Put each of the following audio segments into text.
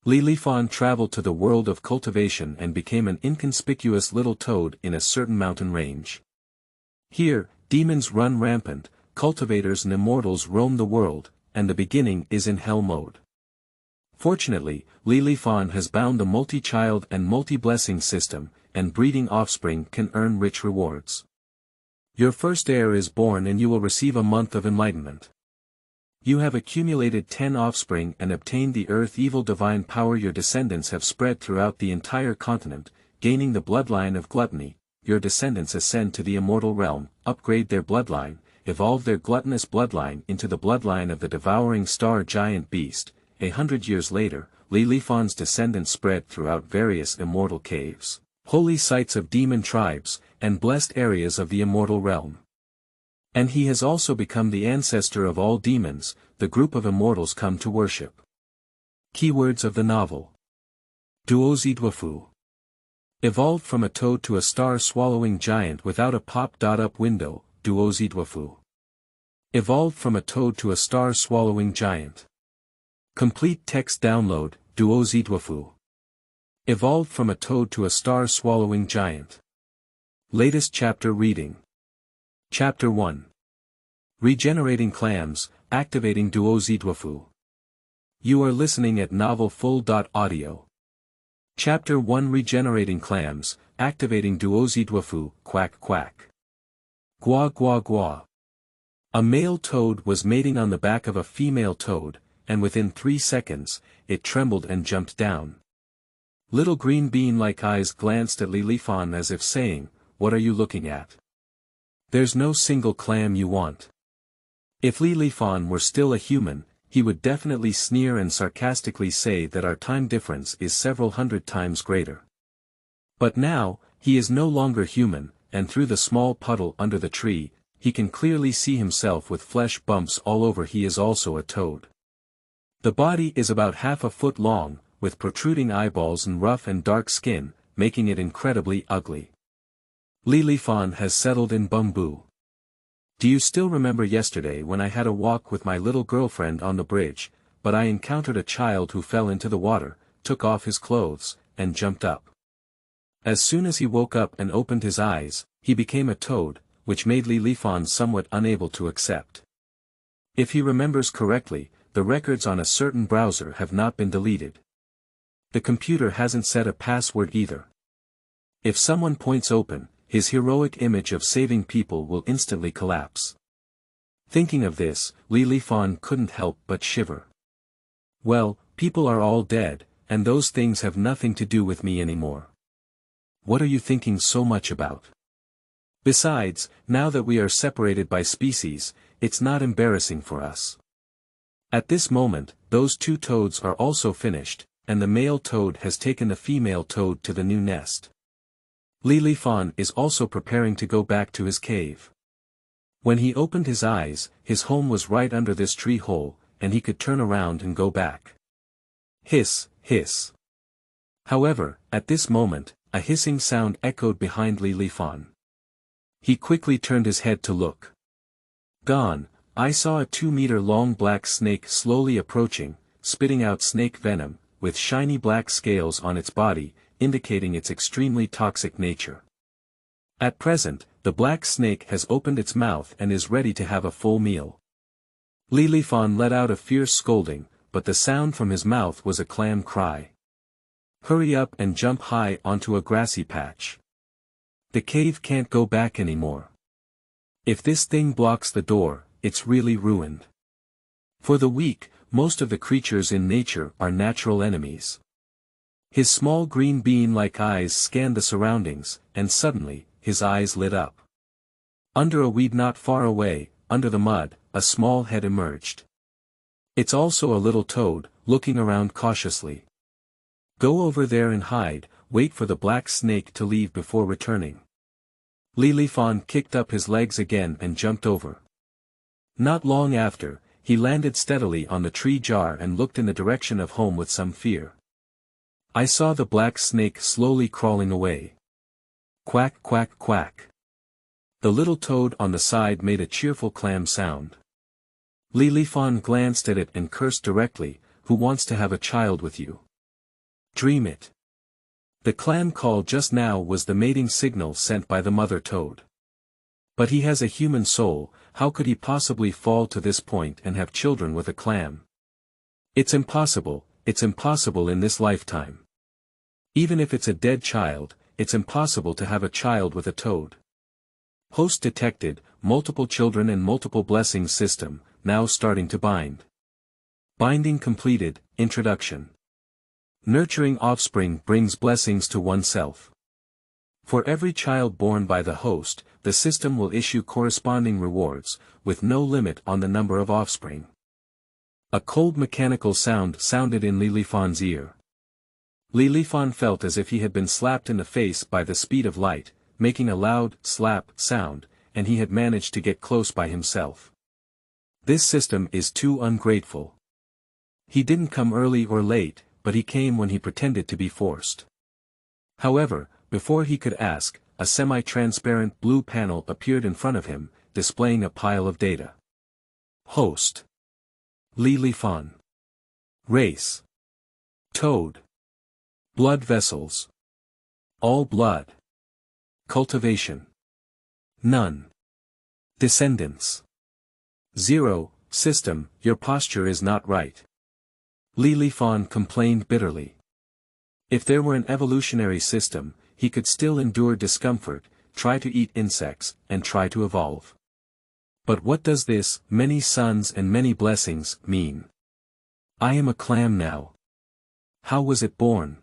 Lifan traveled to the world of cultivation and became an inconspicuous little toad in a certain mountain range. Here, demons run rampant, cultivators and immortals roam the world, and the beginning is in hell mode. Fortunately, Lifan has bound a multi-child and multi-blessing system, and breeding offspring can earn rich rewards. Your first heir is born and you will receive a month of enlightenment. You have accumulated 10 offspring and obtained the earth evil divine power. Your descendants have spread throughout the entire continent, gaining the bloodline of gluttony. Your descendants ascend to the immortal realm, upgrade their bloodline, evolve their gluttonous bloodline into the bloodline of the devouring star giant beast. 100 years later, Lifan's descendants spread throughout various immortal caves, holy sites of demon tribes, and blessed areas of the immortal realm. And he has also become the ancestor of all demons, the group of immortals come to worship. Keywords of the novel. Duozi Duofu. Evolved from a toad to a star-swallowing giant without a pop-up window, Duozi Duofu. Evolved from a toad to a star-swallowing giant. Complete text download, Duozi Duofu. Evolved from a toad to a star-swallowing giant. Latest chapter reading. Chapter 1. Regenerating Clams, Activating Duozi Duofu. You are listening at novelfull.audio. Chapter 1 Regenerating Clams, Activating Duozi Duofu, Quack Quack. Gua Gua Gua. A male toad was mating on the back of a female toad, and within 3 seconds, it trembled and jumped down. Little green bean-like eyes glanced at Lifan as if saying, "What are you looking at? There's no single clam you want." If Lifan were still a human, he would definitely sneer and sarcastically say that our time difference is several hundred times greater. But now, he is no longer human, and through the small puddle under the tree, he can clearly see himself with flesh bumps all over. He is also a toad. The body is about half a foot long, with protruding eyeballs and rough and dark skin, making it incredibly ugly. Lifan has settled in bamboo. Do you still remember yesterday when I had a walk with my little girlfriend on the bridge, but I encountered a child who fell into the water, took off his clothes, and jumped up. As soon as he woke up and opened his eyes, he became a toad, which made Lifan somewhat unable to accept. If he remembers correctly, the records on a certain browser have not been deleted. The computer hasn't set a password either. If someone points open, his heroic image of saving people will instantly collapse. Thinking of this, Lifan couldn't help but shiver. Well, people are all dead, and those things have nothing to do with me anymore. What are you thinking so much about? Besides, now that we are separated by species, it's not embarrassing for us. At this moment, those 2 toads are also finished, and the male toad has taken the female toad to the new nest. Lifan is also preparing to go back to his cave. When he opened his eyes, his home was right under this tree hole, and he could turn around and go back. Hiss, hiss. However, at this moment, a hissing sound echoed behind Lifan. He quickly turned his head to look. Gone, I saw a 2-meter-long black snake slowly approaching, spitting out snake venom, with shiny black scales on its body, indicating its extremely toxic nature. At present, the black snake has opened its mouth and is ready to have a full meal. Lifan let out a fierce scolding, but the sound from his mouth was a clam cry. Hurry up and jump high onto a grassy patch. The cave can't go back anymore. If this thing blocks the door, it's really ruined. For the weak, most of the creatures in nature are natural enemies. His small green bean-like eyes scanned the surroundings, and suddenly, his eyes lit up. Under a weed not far away, under the mud, a small head emerged. It's also a little toad, looking around cautiously. Go over there and hide, wait for the black snake to leave before returning. Lifan kicked up his legs again and jumped over. Not long after, he landed steadily on the tree jar and looked in the direction of home with some fear. I saw the black snake slowly crawling away. Quack quack quack. The little toad on the side made a cheerful clam sound. Lifan glanced at it and cursed directly, "Who wants to have a child with you? Dream it. The clam call just now was the mating signal sent by the mother toad. But he has a human soul, how could he possibly fall to this point and have children with a clam? It's impossible in this lifetime. Even if it's a dead child, it's impossible to have a child with a toad. Host detected, multiple children and multiple blessings system, now starting to bind. Binding completed, introduction. Nurturing offspring brings blessings to oneself. For every child born by the host, the system will issue corresponding rewards, with no limit on the number of offspring. A cold mechanical sound sounded in Lifan's ear. Lifan felt as if he had been slapped in the face by the speed of light, making a loud, slap, sound, and he had managed to get close by himself. This system is too ungrateful. He didn't come early or late, but he came when he pretended to be forced. However, before he could ask, a semi-transparent blue panel appeared in front of him, displaying a pile of data. Host. Lifan. Race. Toad. Blood vessels. All blood. Cultivation. None. Descendants. 0. System, your posture is not right. Lifan complained bitterly. If there were an evolutionary system, he could still endure discomfort, try to eat insects, and try to evolve. But what does this, many sons and many blessings, mean? I am a clam now. How was it born?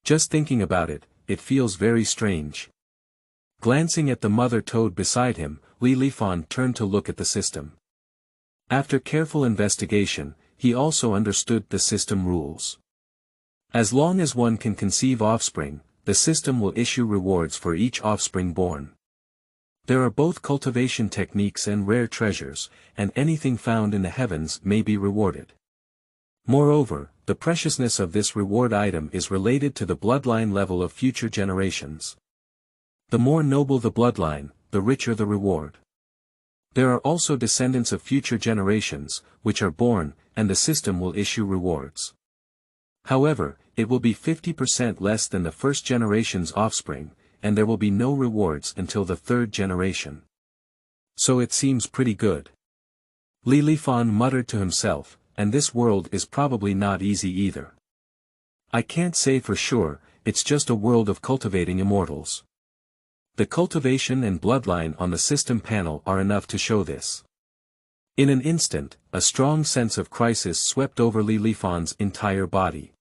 Just thinking about it, it feels very strange. Glancing at the mother toad beside him, Lifan turned to look at the system. After careful investigation, he also understood the system rules. As long as one can conceive offspring, the system will issue rewards for each offspring born. There are both cultivation techniques and rare treasures, and anything found in the heavens may be rewarded. Moreover, the preciousness of this reward item is related to the bloodline level of future generations. The more noble the bloodline, the richer the reward. There are also descendants of future generations, which are born, and the system will issue rewards. However, it will be 50% less than the first generation's offspring, and there will be no rewards until the third generation. So it seems pretty good. Lifan muttered to himself, and this world is probably not easy either. I can't say for sure, it's just a world of cultivating immortals. The cultivation and bloodline on the system panel are enough to show this. In an instant, a strong sense of crisis swept over Lifan's entire body.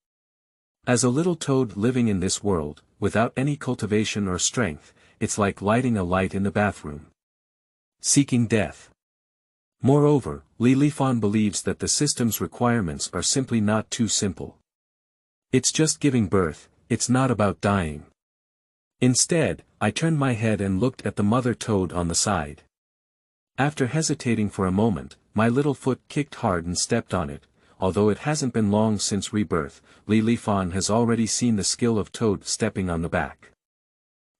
As a little toad living in this world, without any cultivation or strength, it's like lighting a light in the bathroom. Seeking death. Moreover, Lifan believes that the system's requirements are simply not too simple. It's just giving birth, it's not about dying. Instead, I turned my head and looked at the mother toad on the side. After hesitating for a moment, my little foot kicked hard and stepped on it. Although it hasn't been long since rebirth, Lifan has already seen the skill of toad stepping on the back.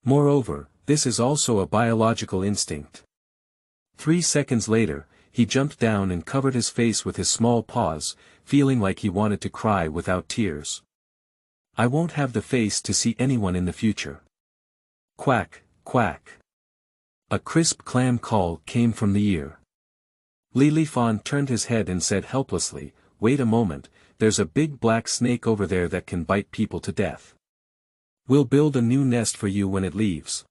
Moreover, this is also a biological instinct. 3 seconds later, he jumped down and covered his face with his small paws, feeling like he wanted to cry without tears. I won't have the face to see anyone in the future. Quack, quack. A crisp clam call came from the ear. Lifan turned his head and said helplessly, "Wait a moment, there's a big black snake over there that can bite people to death. We'll build a new nest for you when it leaves."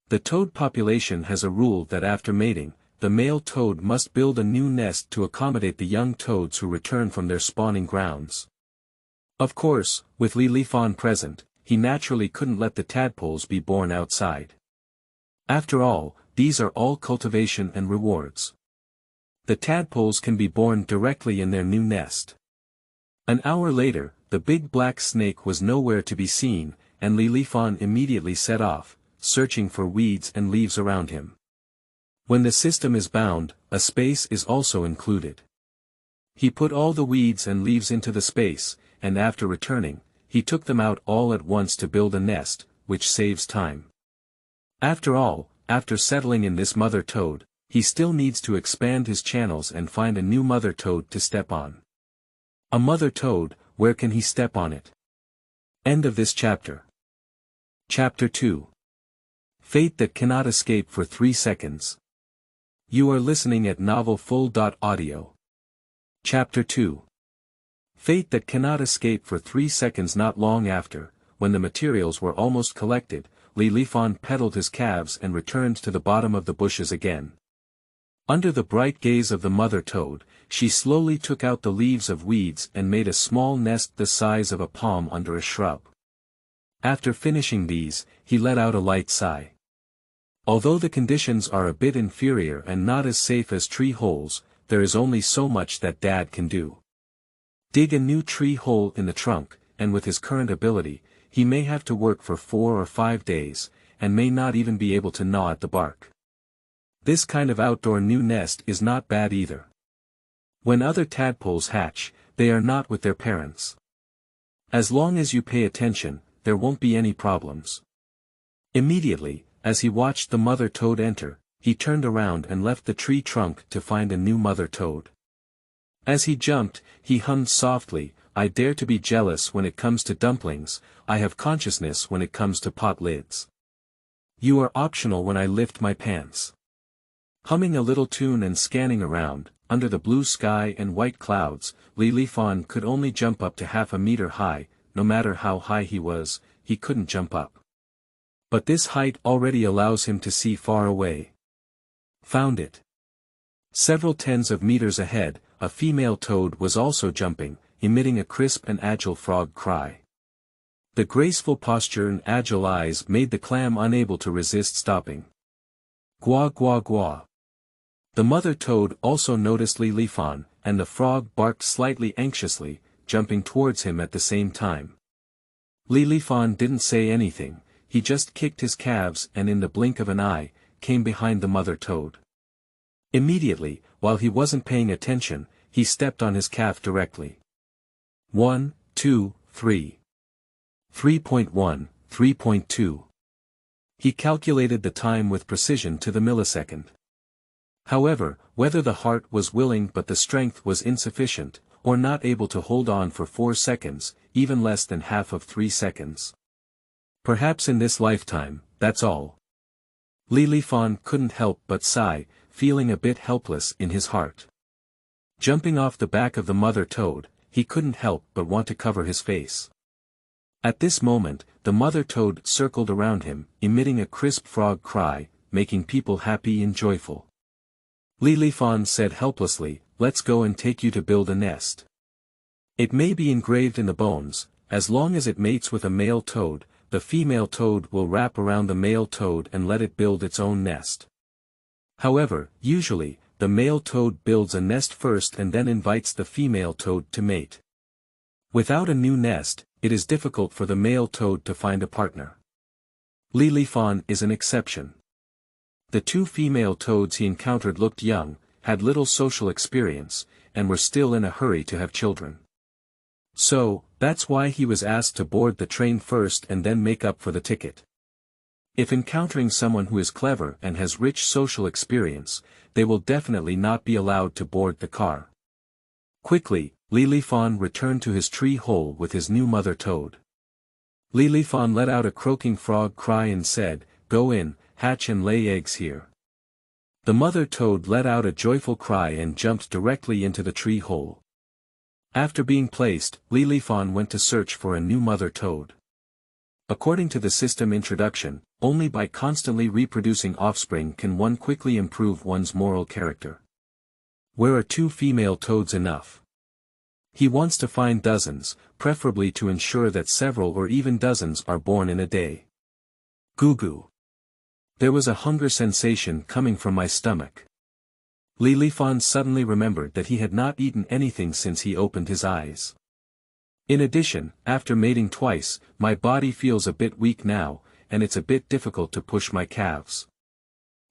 The toad population has a rule that after mating, the male toad must build a new nest to accommodate the young toads who return from their spawning grounds. Of course, with Lifan present, he naturally couldn't let the tadpoles be born outside. After all, these are all cultivation and rewards. The tadpoles can be born directly in their new nest. An hour later, the big black snake was nowhere to be seen, and Lifan immediately set off, searching for weeds and leaves around him. When the system is bound, a space is also included. He put all the weeds and leaves into the space, and after returning, he took them out all at once to build a nest, which saves time. After all, after settling in this mother toad, he still needs to expand his channels and find a new mother toad to step on. A mother toad, where can he step on it? End of this chapter. Chapter 2. Fate that cannot escape for 3 seconds. You are listening at novelfull.audio. Chapter 2. Fate that cannot escape for 3 seconds. Not long after, when the materials were almost collected, Lifan pedaled his calves and returned to the bottom of the bushes again. Under the bright gaze of the mother toad, she slowly took out the leaves of weeds and made a small nest the size of a palm under a shrub. After finishing these, he let out a light sigh. Although the conditions are a bit inferior and not as safe as tree holes, there is only so much that Dad can do. Dig a new tree hole in the trunk, and with his current ability, he may have to work for 4 or 5 days, and may not even be able to gnaw at the bark. This kind of outdoor new nest is not bad either. When other tadpoles hatch, they are not with their parents. As long as you pay attention, there won't be any problems. Immediately, as he watched the mother toad enter, he turned around and left the tree trunk to find a new mother toad. As he jumped, he hummed softly, "I dare to be jealous when it comes to dumplings, I have consciousness when it comes to pot lids. You are optional when I lift my pants." Humming a little tune and scanning around, under the blue sky and white clouds, Lifan could only jump up to half a meter high. No matter how high he was, he couldn't jump up. But this height already allows him to see far away. Found it. Several tens of meters ahead, a female toad was also jumping, emitting a crisp and agile frog cry. The graceful posture and agile eyes made the clam unable to resist stopping. Gua gua gua. The mother toad also noticed Lifan, and the frog barked slightly anxiously, jumping towards him at the same time. Lifan didn't say anything, he just kicked his calves and in the blink of an eye, came behind the mother toad. Immediately, while he wasn't paying attention, he stepped on his calf directly. 1, 2, 3. 3.1, 3.2. He calculated the time with precision to the millisecond. However, whether the heart was willing but the strength was insufficient, or not able to hold on for 4 seconds, even less than half of 3 seconds. Perhaps in this lifetime, that's all. Lifan couldn't help but sigh, feeling a bit helpless in his heart. Jumping off the back of the mother toad, he couldn't help but want to cover his face. At this moment, the mother toad circled around him, emitting a crisp frog cry, making people happy and joyful. Lifan said helplessly, "Let's go and take you to build a nest. It may be engraved in the bones, as long as it mates with a male toad, the female toad will wrap around the male toad and let it build its own nest. However, usually, the male toad builds a nest first and then invites the female toad to mate. Without a new nest, it is difficult for the male toad to find a partner. Lifan is an exception. The 2 female toads he encountered looked young, had little social experience, and were still in a hurry to have children. So, that's why he was asked to board the train first and then make up for the ticket. If encountering someone who is clever and has rich social experience, they will definitely not be allowed to board the car. Quickly, Lifan returned to his tree hole with his new mother toad. Lifan let out a croaking frog cry and said, "Go in, hatch and lay eggs here." The mother toad let out a joyful cry and jumped directly into the tree hole. After being placed, Lifan went to search for a new mother toad. According to the system introduction, only by constantly reproducing offspring can one quickly improve one's moral character. Where are 2 female toads enough? He wants to find dozens, preferably to ensure that several or even dozens are born in a day. Goo goo. There was a hunger sensation coming from my stomach. Lifan suddenly remembered that he had not eaten anything since he opened his eyes. In addition, after mating twice, my body feels a bit weak now, and it's a bit difficult to push my calves.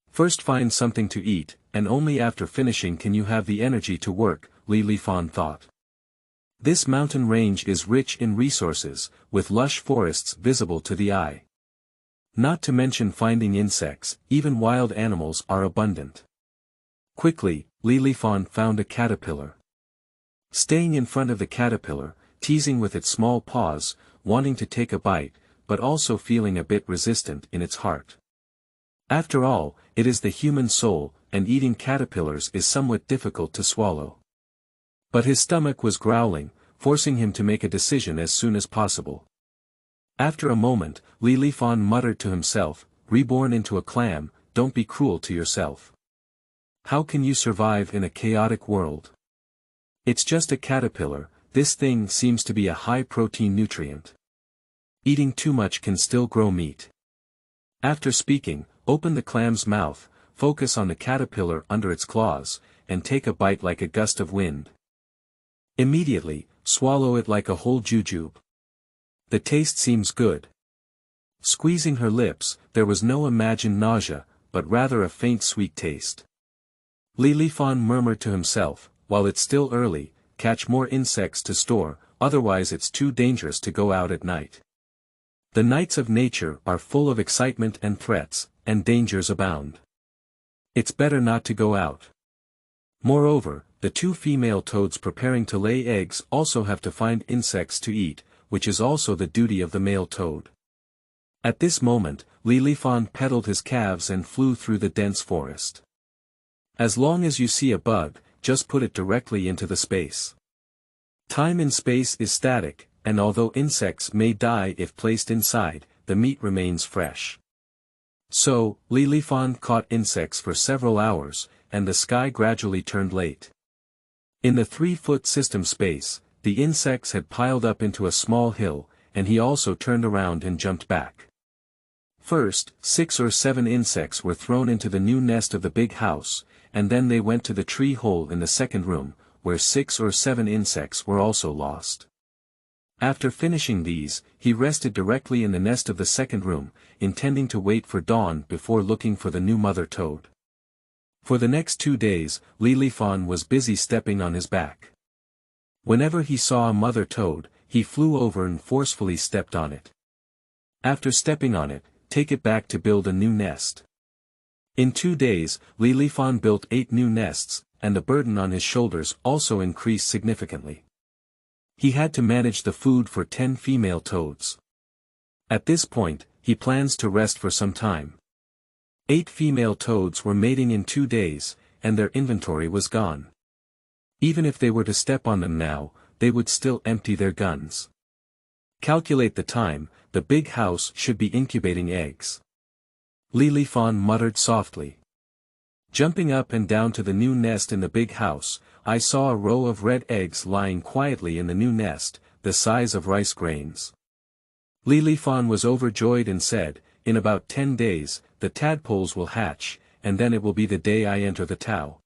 First find something to eat, and only after finishing can you have the energy to work, Lifan thought. This mountain range is rich in resources, with lush forests visible to the eye. Not to mention finding insects, even wild animals are abundant. Quickly, Lifan found a caterpillar. Staying in front of the caterpillar, teasing with its small paws, wanting to take a bite, but also feeling a bit resistant in its heart. After all, it is the human soul, and eating caterpillars is somewhat difficult to swallow. But his stomach was growling, forcing him to make a decision as soon as possible. After a moment, Lifan muttered to himself, "Reborn into a clam, don't be cruel to yourself. How can you survive in a chaotic world? It's just a caterpillar, this thing seems to be a high-protein nutrient. Eating too much can still grow meat." After speaking, open the clam's mouth, focus on the caterpillar under its claws, and take a bite like a gust of wind. Immediately, swallow it like a whole jujube. The taste seems good. Squeezing her lips, there was no imagined nausea, but rather a faint sweet taste. Lifan murmured to himself, while it's still early, catch more insects to store, otherwise it's too dangerous to go out at night. The nights of nature are full of excitement and threats, and dangers abound. It's better not to go out. Moreover, the two female toads preparing to lay eggs also have to find insects to eat, which is also the duty of the male toad. At this moment, Lifan pedaled his calves and flew through the dense forest. As long as you see a bug, just put it directly into the space. Time in space is static, and although insects may die if placed inside, the meat remains fresh. So, Lifan caught insects for several hours, and the sky gradually turned late. In the 3-foot system space, the insects had piled up into a small hill, and he also turned around and jumped back. First, 6 or 7 insects were thrown into the new nest of the big house, and then they went to the tree hole in the second room, where 6 or 7 insects were also lost. After finishing these, he rested directly in the nest of the second room, intending to wait for dawn before looking for the new mother toad. For the next 2 days, Lifan was busy stepping on his back. Whenever he saw a mother toad, he flew over and forcefully stepped on it. After stepping on it, take it back to build a new nest. In 2 days, Lifan built 8 new nests, and the burden on his shoulders also increased significantly. He had to manage the food for 10 female toads. At this point, he plans to rest for some time. 8 female toads were mating in 2 days, and their inventory was gone. Even if they were to step on them now, they would still empty their guns. Calculate the time, the big house should be incubating eggs. Lifan muttered softly. Jumping up and down to the new nest in the big house, I saw a row of red eggs lying quietly in the new nest, the size of rice grains. Lifan was overjoyed and said, "In about 10 days, the tadpoles will hatch, and then it will be the day I enter the Tao."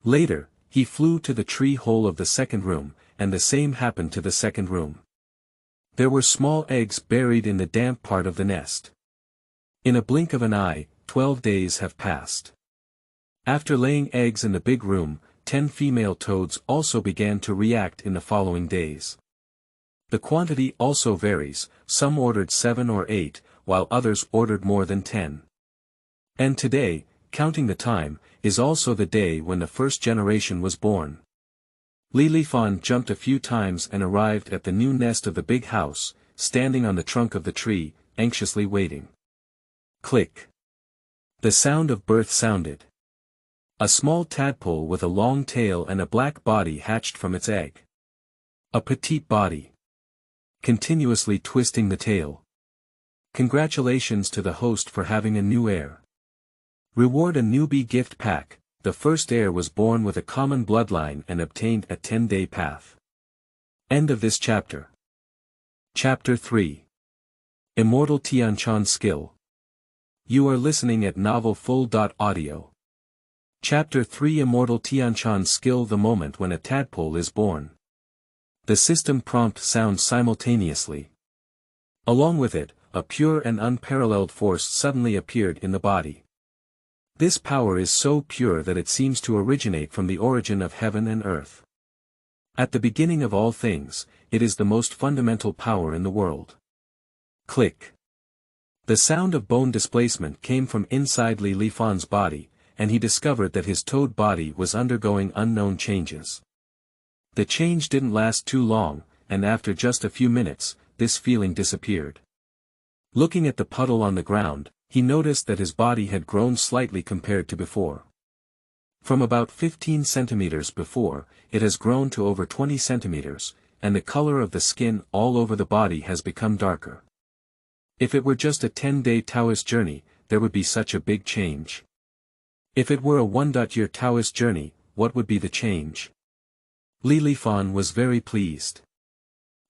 Later, he flew to the tree hole of the second room, and the same happened to the second room. There were small eggs buried in the damp part of the nest. In a blink of an eye, 12 days have passed. After laying eggs in the big room, 10 female toads also began to react in the following days. The quantity also varies, some ordered 7 or 8, while others ordered more than 10. And today, counting the time, is also the day when the first generation was born. Lifan jumped a few times and arrived at the new nest of the big house, standing on the trunk of the tree, anxiously waiting. Click. The sound of birth sounded. A small tadpole with a long tail and a black body hatched from its egg. A petite body. Continuously twisting the tail. Congratulations to the host for having a new heir. Reward a newbie gift pack. The first heir was born with a common bloodline and obtained a 10-day path. End of this chapter. Chapter 3. Immortal Tianchan Skill. You are listening at novelfull.audio. Chapter 3 Immortal Tianchan Skill. The moment when a tadpole is born. The system prompt sounds simultaneously. Along with it, a pure and unparalleled force suddenly appeared in the body. This power is so pure that it seems to originate from the origin of heaven and earth. At the beginning of all things, it is the most fundamental power in the world. Click. The sound of bone displacement came from inside Lifan's body, and he discovered that his toad body was undergoing unknown changes. The change didn't last too long, and after just a few minutes, this feeling disappeared. Looking at the puddle on the ground, he noticed that his body had grown slightly compared to before. From about 15 centimeters before, it has grown to over 20 centimeters, and the color of the skin all over the body has become darker. If it were just a 10-day Taoist journey, there would be such a big change. If it were a 1-year Taoist journey, what would be the change? Lifan was very pleased.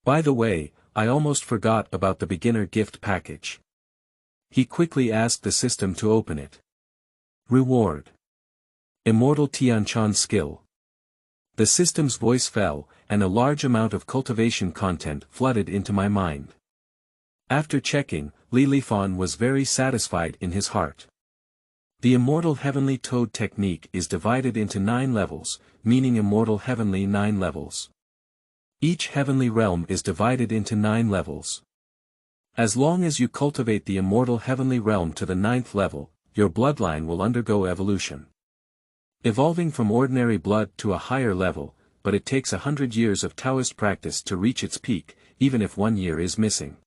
By the way, I almost forgot about the beginner gift package. He quickly asked the system to open it. Reward: Immortal Tianchan skill. The system's voice fell, and a large amount of cultivation content flooded into my mind. After checking, Lifan was very satisfied in his heart. The Immortal Heavenly Toad technique is divided into 9 levels, meaning Immortal Heavenly 9 levels. Each heavenly realm is divided into 9 levels. As long as you cultivate the Immortal Heavenly Realm to the 9th level, your bloodline will undergo evolution. Evolving from ordinary blood to a higher level, but it takes 100 years of Taoist practice to reach its peak, even if 1 year is missing.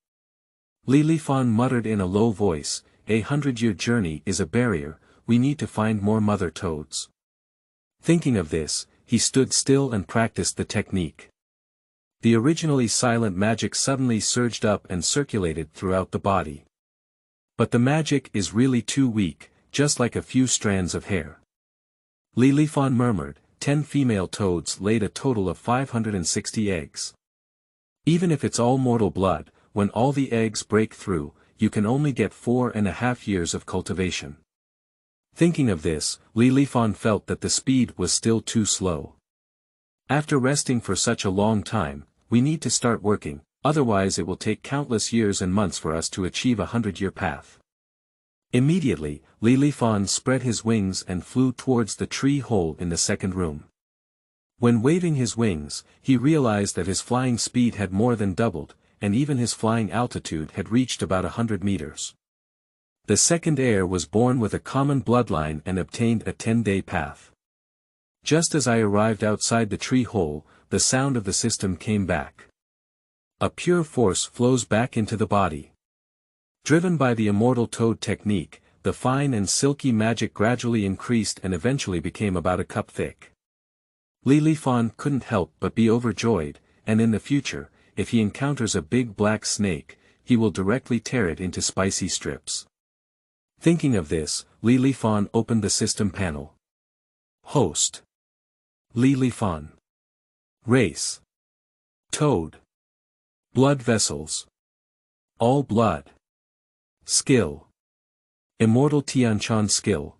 Lifan muttered in a low voice, "A 100-year journey is a barrier, we need to find more mother toads." Thinking of this, he stood still and practiced the technique. The originally silent magic suddenly surged up and circulated throughout the body. But the magic is really too weak, just like a few strands of hair. Lifan murmured, 10 female toads laid a total of 560 eggs. Even if it's all mortal blood, when all the eggs break through, you can only get 4.5 years of cultivation. Thinking of this, Lifan felt that the speed was still too slow. After resting for such a long time, we need to start working, otherwise it will take countless years and months for us to achieve a 100-year path. Immediately, Lifan spread his wings and flew towards the tree hole in the second room. When waving his wings, he realized that his flying speed had more than doubled, and even his flying altitude had reached about 100 meters. The second heir was born with a common bloodline and obtained a 10-day path. Just as I arrived outside the tree hole, the sound of the system came back. A pure force flows back into the body. Driven by the Immortal Toad technique, the fine and silky magic gradually increased and eventually became about a cup thick. Lifan couldn't help but be overjoyed, and in the future, if he encounters a big black snake, he will directly tear it into spicy strips. Thinking of this, Lifan opened the system panel. Host: Lifan. Race: Toad. Blood vessels: all blood. Skill: Immortal Tianchan skill.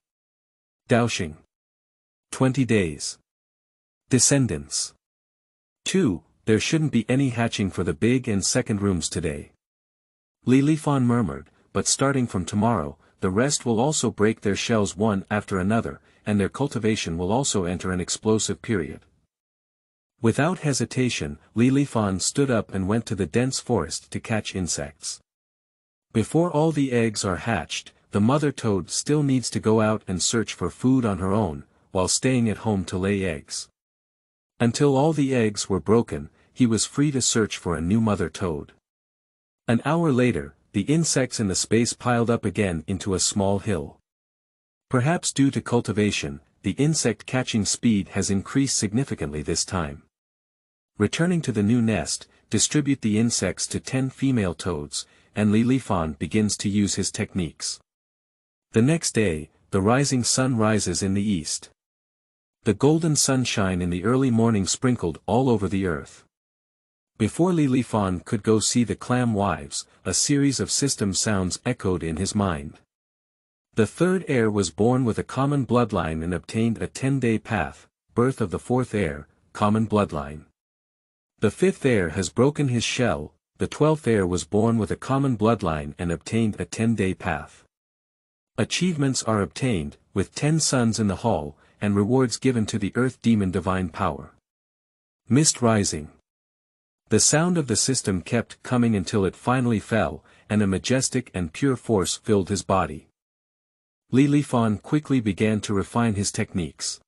Daoxing: 20 days. Descendants: 2. There shouldn't be any hatching for the big and second rooms today. Lifan murmured, but starting from tomorrow, the rest will also break their shells one after another, and their cultivation will also enter an explosive period. Without hesitation, Lifan stood up and went to the dense forest to catch insects. Before all the eggs are hatched, the mother toad still needs to go out and search for food on her own, while staying at home to lay eggs. Until all the eggs were broken, he was free to search for a new mother toad. An hour later, the insects in the space piled up again into a small hill. Perhaps due to cultivation, the insect catching speed has increased significantly this time. Returning to the new nest, distribute the insects to 10 female toads, and Lifan begins to use his techniques. The next day, the rising sun rises in the east. The golden sunshine in the early morning sprinkled all over the earth. Before Lifan could go see the clam wives, a series of system sounds echoed in his mind. The third heir was born with a common bloodline and obtained a 10-day path, birth of the fourth heir, common bloodline. The fifth heir has broken his shell, the 12th heir was born with a common bloodline and obtained a 10-day path. Achievements are obtained, with 10 suns in the hall, and rewards given to the earth demon divine power. Mist rising. The sound of the system kept coming until it finally fell, and a majestic and pure force filled his body. Lifan quickly began to refine his techniques.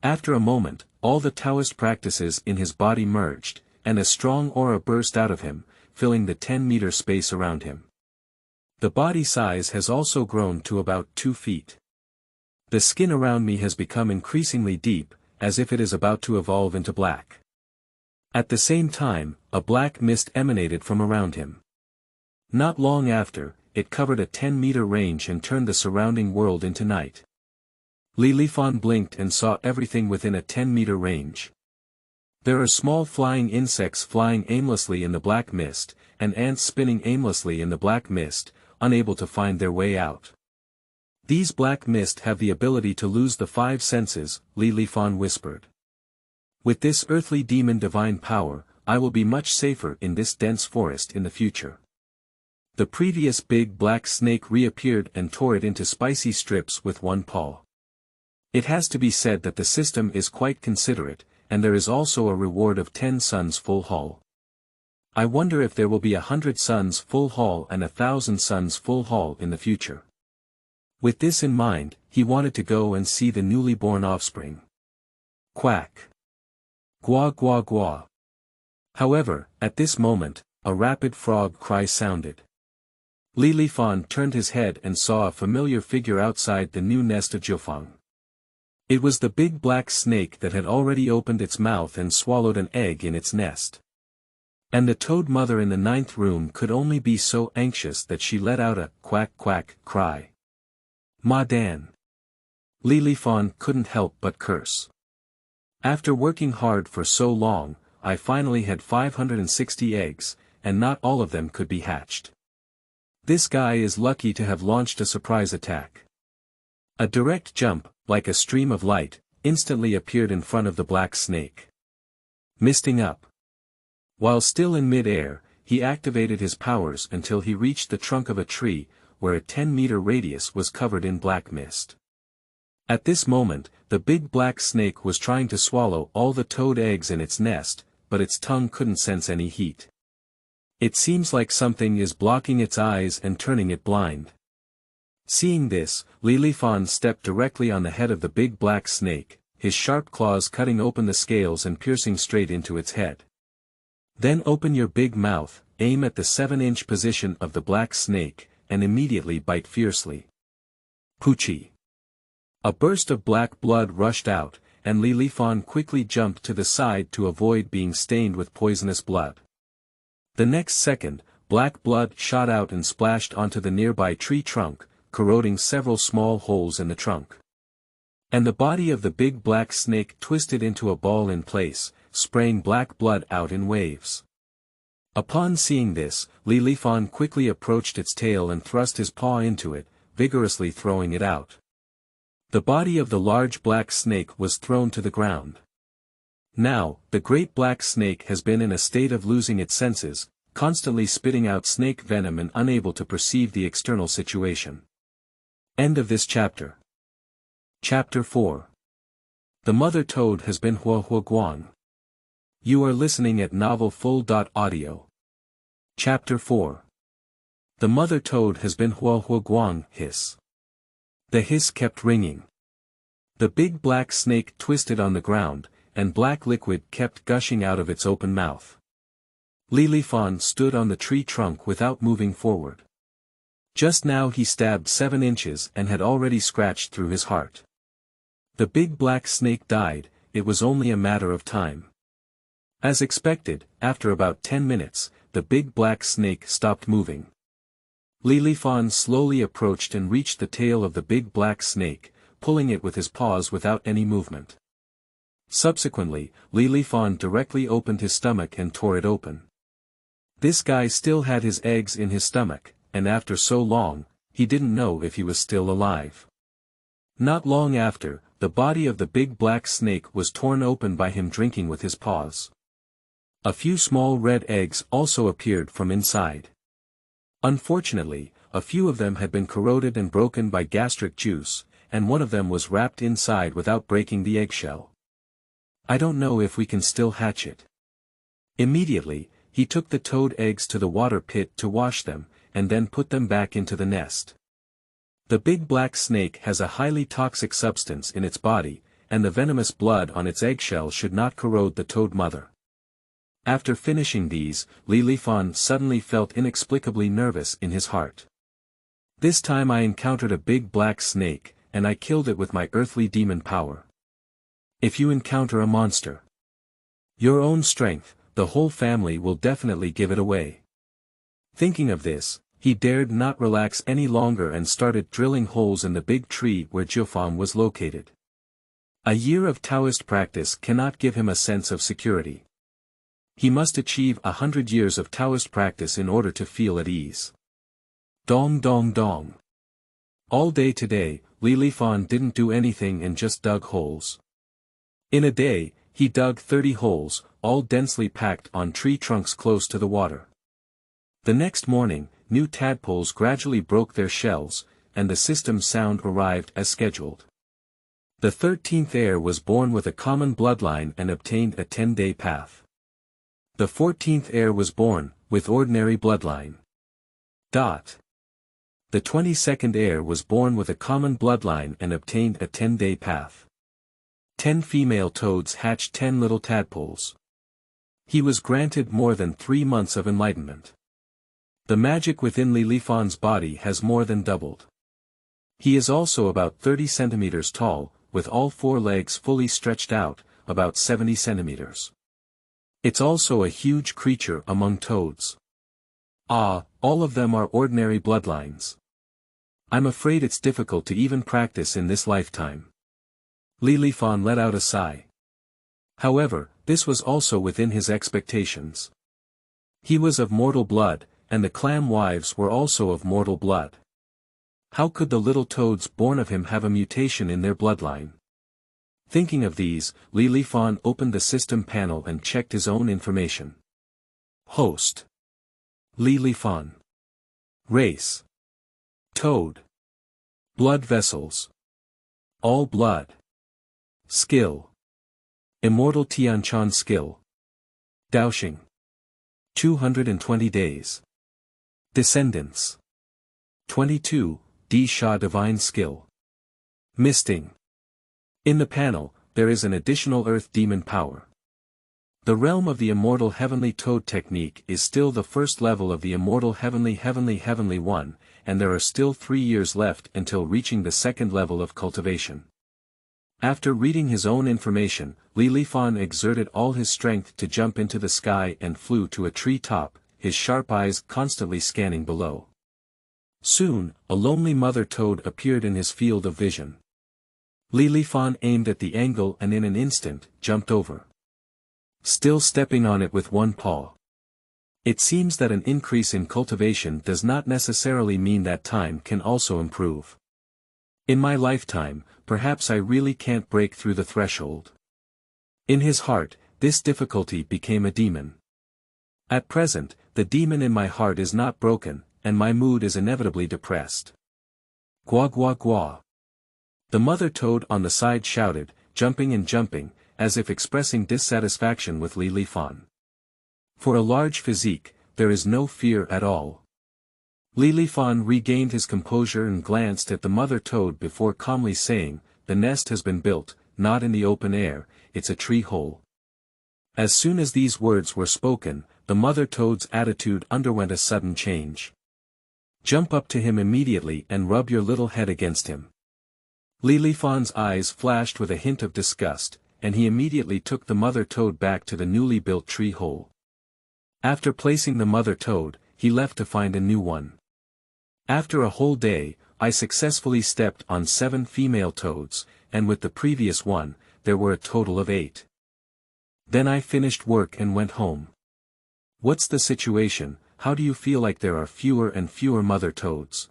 After a moment, all the Taoist practices in his body merged, and a strong aura burst out of him, filling the 10-meter space around him. The body size has also grown to about 2 feet. The skin around me has become increasingly deep, as if it is about to evolve into black. At the same time, a black mist emanated from around him. Not long after, it covered a 10-meter range and turned the surrounding world into night. Lifan blinked and saw everything within a 10-meter range. There are small flying insects flying aimlessly in the black mist, and ants spinning aimlessly in the black mist, unable to find their way out. These black mist have the ability to lose the 5 senses, Lifan whispered. With this earthly demon divine power, I will be much safer in this dense forest in the future. The previous big black snake reappeared and tore it into spicy strips with one paw. It has to be said that the system is quite considerate, and there is also a reward of 10 suns full haul. I wonder if there will be 100 suns full haul and 1,000 suns full haul in the future. With this in mind, he wanted to go and see the newly born offspring. Quack. Gua gua gua. However, at this moment, a rapid frog cry sounded. Lifan turned his head and saw a familiar figure outside the new nest of Jiufang. It was the big black snake that had already opened its mouth and swallowed an egg in its nest. And the toad mother in the 9th room could only be so anxious that she let out a quack quack cry. Ma Dan. Lifan couldn't help but curse. After working hard for so long, I finally had 560 eggs, and not all of them could be hatched. This guy is lucky to have launched a surprise attack. A direct jump, like a stream of light, instantly appeared in front of the black snake. Misting up. While still in mid-air, he activated his powers until he reached the trunk of a tree, where a 10-meter radius was covered in black mist. At this moment, the big black snake was trying to swallow all the toad eggs in its nest, but its tongue couldn't sense any heat. It seems like something is blocking its eyes and turning it blind. Seeing this, Lifan stepped directly on the head of the big black snake, his sharp claws cutting open the scales and piercing straight into its head. Then open your big mouth, aim at the 7-inch position of the black snake, and immediately bite fiercely. Poochie. A burst of black blood rushed out, and Lifan quickly jumped to the side to avoid being stained with poisonous blood. The next second, black blood shot out and splashed onto the nearby tree trunk, corroding several small holes in the trunk. And the body of the big black snake twisted into a ball in place, spraying black blood out in waves. Upon seeing this, Lifan quickly approached its tail and thrust his paw into it, vigorously throwing it out. The body of the large black snake was thrown to the ground. Now, the great black snake has been in a state of losing its senses, constantly spitting out snake venom and unable to perceive the external situation. End of this chapter. Chapter 4. The mother toad has been Guang. You are listening at novelfull.audio. Chapter 4. The mother toad has been Guang, hiss. The hiss kept ringing. The big black snake twisted on the ground, and black liquid kept gushing out of its open mouth. Lifan stood on the tree trunk without moving forward. Just now he stabbed 7 inches and had already scratched through his heart. The big black snake died, it was only a matter of time. As expected, after about 10 minutes, the big black snake stopped moving. Lifan slowly approached and reached the tail of the big black snake, pulling it with his paws without any movement. Subsequently, Lifan directly opened his stomach and tore it open. This guy still had his eggs in his stomach, and after so long, he didn't know if he was still alive. Not long after, the body of the big black snake was torn open by him drinking with his paws. A few small red eggs also appeared from inside. Unfortunately, a few of them had been corroded and broken by gastric juice, and one of them was wrapped inside without breaking the eggshell. I don't know if we can still hatch it. Immediately, he took the toad eggs to the water pit to wash them, and then put them back into the nest. The big black snake has a highly toxic substance in its body, and the venomous blood on its eggshell should not corrode the toad mother. After finishing these, Lifan suddenly felt inexplicably nervous in his heart. This time I encountered a big black snake, and I killed it with my earthly demon power. If you encounter a monster, your own strength, the whole family will definitely give it away. Thinking of this, he dared not relax any longer and started drilling holes in the big tree where Duofu was located. A year of Taoist practice cannot give him a sense of security. He must achieve 100 years of Taoist practice in order to feel at ease. Dong dong dong. All day today, Lifan didn't do anything and just dug holes. In a day, he dug 30 holes, all densely packed on tree trunks close to the water. The next morning, new tadpoles gradually broke their shells, and the system sound arrived as scheduled. The 13th heir was born with a common bloodline and obtained a 10-day path. The 14th heir was born, with ordinary bloodline. The 22nd heir was born with a common bloodline and obtained a 10-day path. 10 female toads hatched 10 little tadpoles. He was granted more than 3 months of enlightenment. The magic within Lifan's body has more than doubled. He is also about 30 centimeters tall, with all 4 legs fully stretched out, about 70 centimeters. It's also a huge creature among toads. All of them are ordinary bloodlines. I'm afraid it's difficult to even practice in this lifetime. Lifan let out a sigh. However, this was also within his expectations. He was of mortal blood, and the clam wives were also of mortal blood. How could the little toads born of him have a mutation in their bloodline? Thinking of these, Lifan opened the system panel and checked his own information. Host: Lifan. Race: Toad. Blood vessels: all blood. Skill: Immortal Tianchan skill. Daoxing: 220 days. Descendants: 22, D Sha divine skill. Misting. In the panel, there is an additional earth demon power. The realm of the immortal heavenly toad technique is still the first level of the immortal heavenly one, and there are still 3 years left until reaching the second level of cultivation. After reading his own information, Lifan exerted all his strength to jump into the sky and flew to a tree top, his sharp eyes constantly scanning below. Soon, a lonely mother toad appeared in his field of vision. Lifan aimed at the angle and in an instant, jumped over. Still stepping on it with one paw. It seems that an increase in cultivation does not necessarily mean that time can also improve. In my lifetime, perhaps I really can't break through the threshold. In his heart, this difficulty became a demon. At present, the demon in my heart is not broken, and my mood is inevitably depressed. Gua gua gua. The mother toad on the side shouted, jumping and jumping, as if expressing dissatisfaction with Lifan. For a large physique, there is no fear at all. Lifan regained his composure and glanced at the mother toad before calmly saying, "The nest has been built, not in the open air, it's a tree hole." As soon as these words were spoken, the mother toad's attitude underwent a sudden change. "Jump up to him immediately and rub your little head against him." Lifan's eyes flashed with a hint of disgust, and he immediately took the mother toad back to the newly built tree hole. After placing the mother toad, he left to find a new one. After a whole day, I successfully stepped on 7 female toads, and with the previous one, there were a total of 8. Then I finished work and went home. What's the situation? How do you feel like there are fewer and fewer mother toads?